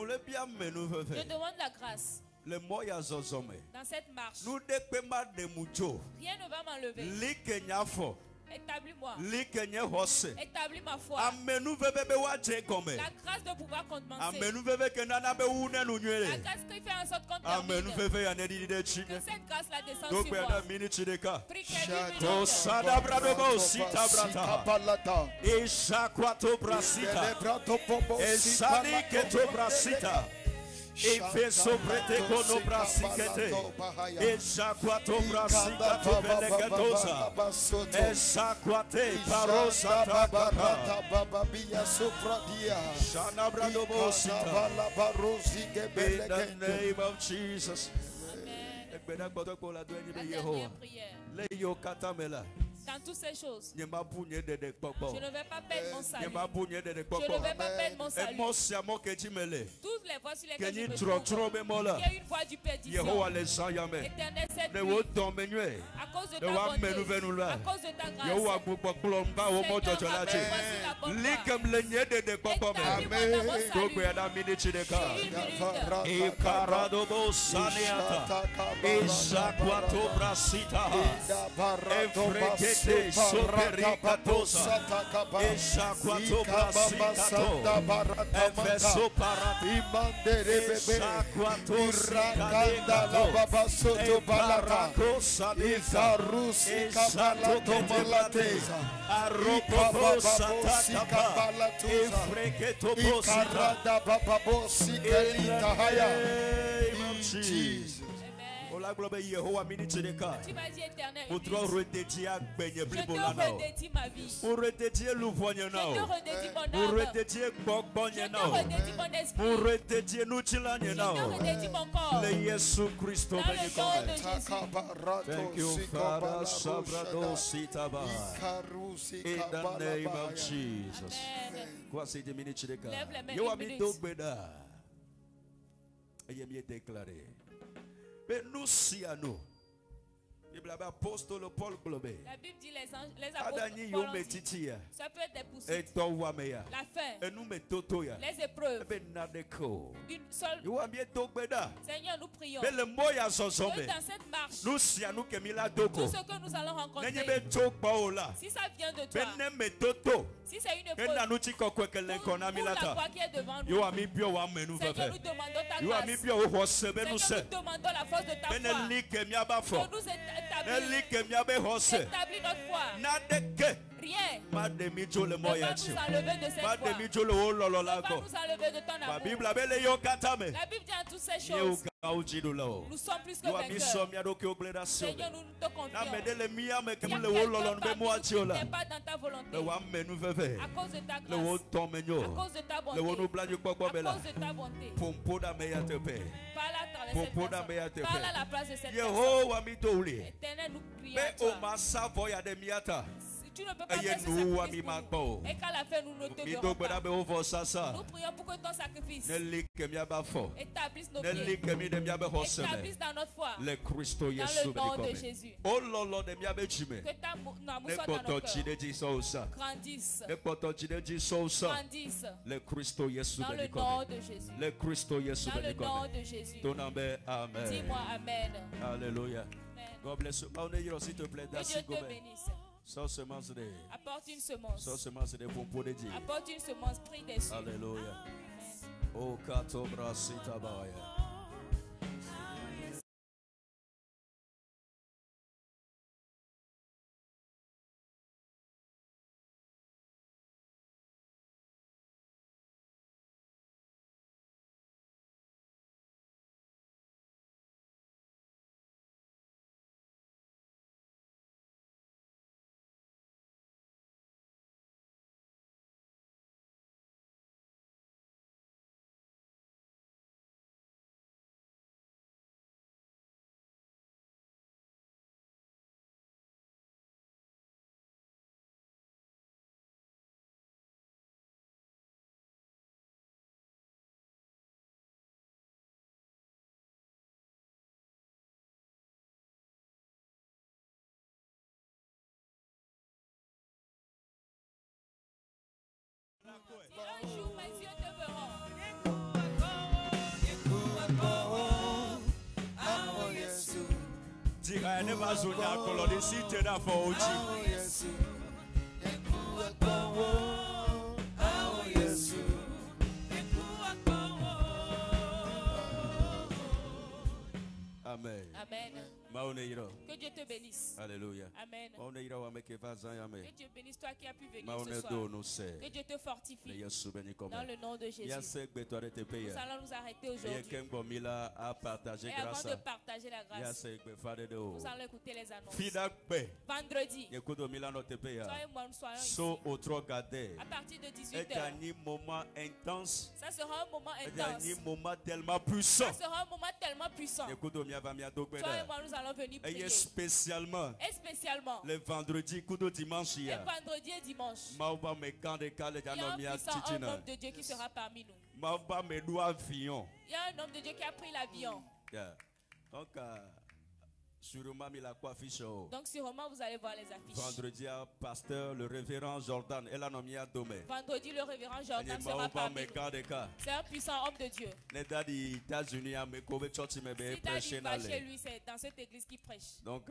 Speaker 2: Je demande la grâce. Dans cette marche, rien ne va m'enlever. Établis-moi. Établis ma foi. La grâce de pouvoir commencer. La grâce qui fait en sorte qu'on termine. Que cette grâce-là descende sur moi. Prie
Speaker 1: Ife sobrete kono brasikete. Ejaquato brasikato belegatosa. Ejaquate parosa tabaka. Shana bradobosita. In the name of Jesus.
Speaker 2: Amen. Dans toutes ces choses, je ne vais pas perdre mon salut. Je ne vais pas perdre mon salut. Toutes les voies sur lesquelles je me trouve, il y a une voie du perdition. Éternel, cette nuit, à cause de ta bonté, à cause de ta grâce, Seigneur, voici la bonne voie. Établis-moi dans mon salut.
Speaker 1: Sopericatosa, Eshaquato Brasicato, Efeso Paratimande, Eshaquato Sicalicato, Eparaco Sadisa, Eshato Malateza, Arropo Satacapa, Efrequeto Bosita, Jesus. La gloire Yehovah minute de cas.
Speaker 2: Tu m'as dit éternel.
Speaker 1: Je te redédie
Speaker 2: ma vie.
Speaker 1: Je te redédie l'ouvrage nao.
Speaker 2: Je te redédie mon âme.
Speaker 1: Je te redédie
Speaker 2: je te redédie mon esprit.
Speaker 1: Je te redédie nous tilanye nao.
Speaker 2: Je te redédie mon corps.
Speaker 1: Le Jésus Christ
Speaker 2: dans le nom de Jésus.
Speaker 1: Thank you Father Sabrado Sitaba. In the name of Jesus. Quoi c'est des minutes de cas. Yo ami dogbeda. Ayez bien déclaré. Mais nous si à nous. L'apôtre Paul Globé.
Speaker 2: La Bible dit les apôtres. Ça peut être des poursuites. La faim. Les épreuves. Une seule. Seigneur, nous prions. Que dans cette marche. Tout ce que nous allons rencontrer. Si ça vient de toi. Si c'est une épreuve. Pour la croix qui est devant nous. Seigneur, nous demandons ta grâce. Seigneur, nous demandons la force de ta foi. Que nous établis notre foi. Rien ne va nous enlever de cette foi. Ne va nous enlever de ton amour. La Bible dit en toutes ces choses. Nous sommes plus que vainqueurs. Seigneur, nous te confions. Si il n'est pas dans ta volonté, à cause de ta grâce, à cause de ta bonté, à cause de ta bonté, parle à la place de cette personne. Éternel, nous prions à toi. Tu ne peux pas faire ce sacrifice pour nous. Et qu'à la fin, nous ne te verrons pas. Nous prions pour que ton sacrifice établisse nos pieds. Établisse dans notre foi. Dans le nom de Jésus. Que ta amour soit dans nos cœurs. Grandisse. Grandisse. Dans le nom de Jésus. Dans le nom de Jésus. Dis-moi Amen.
Speaker 1: Alléluia. God bless you. Que
Speaker 2: Dieu te bénisse. Apporte une semence. Apporte une semence, prie dessus.
Speaker 1: Alléluia. Oh, kato brasita baya.
Speaker 2: Si un jour mes yeux te verront,
Speaker 1: Amen.
Speaker 2: Amen. Que Dieu te bénisse.
Speaker 1: Alléluia.
Speaker 2: Amen.
Speaker 1: Que
Speaker 2: Dieu bénisse toi qui as pu venir ce soir. Que Dieu te fortifie. Dans le nom de Jésus. Nous allons nous arrêter aujourd'hui. Et avant de partager la grâce, nous allons écouter les annonces. Vendredi, toi et moi nous soyons ici. À partir de 18h. Ça sera un moment intense. Ça sera un moment tellement puissant. Toi et moi nous allons venir prier.
Speaker 1: Et spécialement
Speaker 2: le
Speaker 1: vendredi, dimanche.
Speaker 2: Et vendredi et dimanche. Il y a un puissant homme de Dieu qui sera parmi nous. Il y a un homme de Dieu qui a pris l'avion. Donc sûrement vous allez voir les affiches.
Speaker 1: Vendredi, pasteur, le révérend Jordan.
Speaker 2: Vendredi, le révérend Jordan sera parmi nous. C'est un puissant homme de Dieu. Si tu as chez lui, c'est dans cette église qui prêche. Donc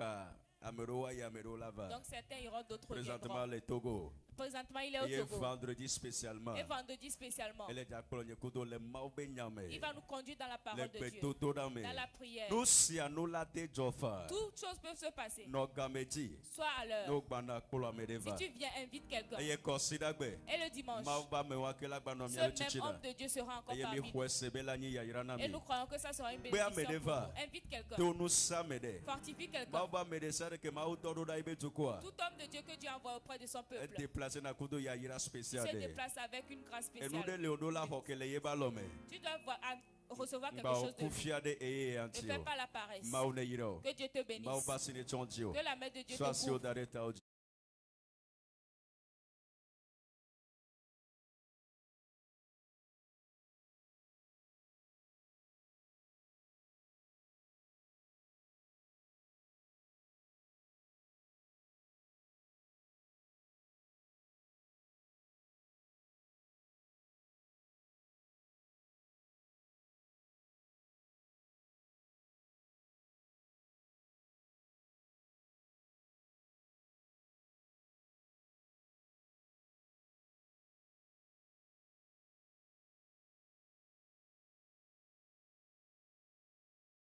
Speaker 2: certains iront d'autres endroits. Présentement, il est au Togo.
Speaker 1: Vendredi spécialement.
Speaker 2: Et vendredi spécialement. Il va nous conduire dans la parole de Dieu. Dans la prière. Toutes choses peuvent se passer. Sois à l'heure. Si tu viens, invite quelqu'un. Et le dimanche, ce même homme de Dieu sera encore parmi nous. Et nous croyons que ça sera une bénédiction pour nous. Invite quelqu'un. Fortifie quelqu'un. Tout homme de Dieu que Dieu envoie auprès de son peuple. Il se déplace avec une grâce spéciale. Tu dois recevoir quelque chose de lui. Ne fais pas la paresse. Que Dieu te bénisse. Que la main de Dieu te couvre.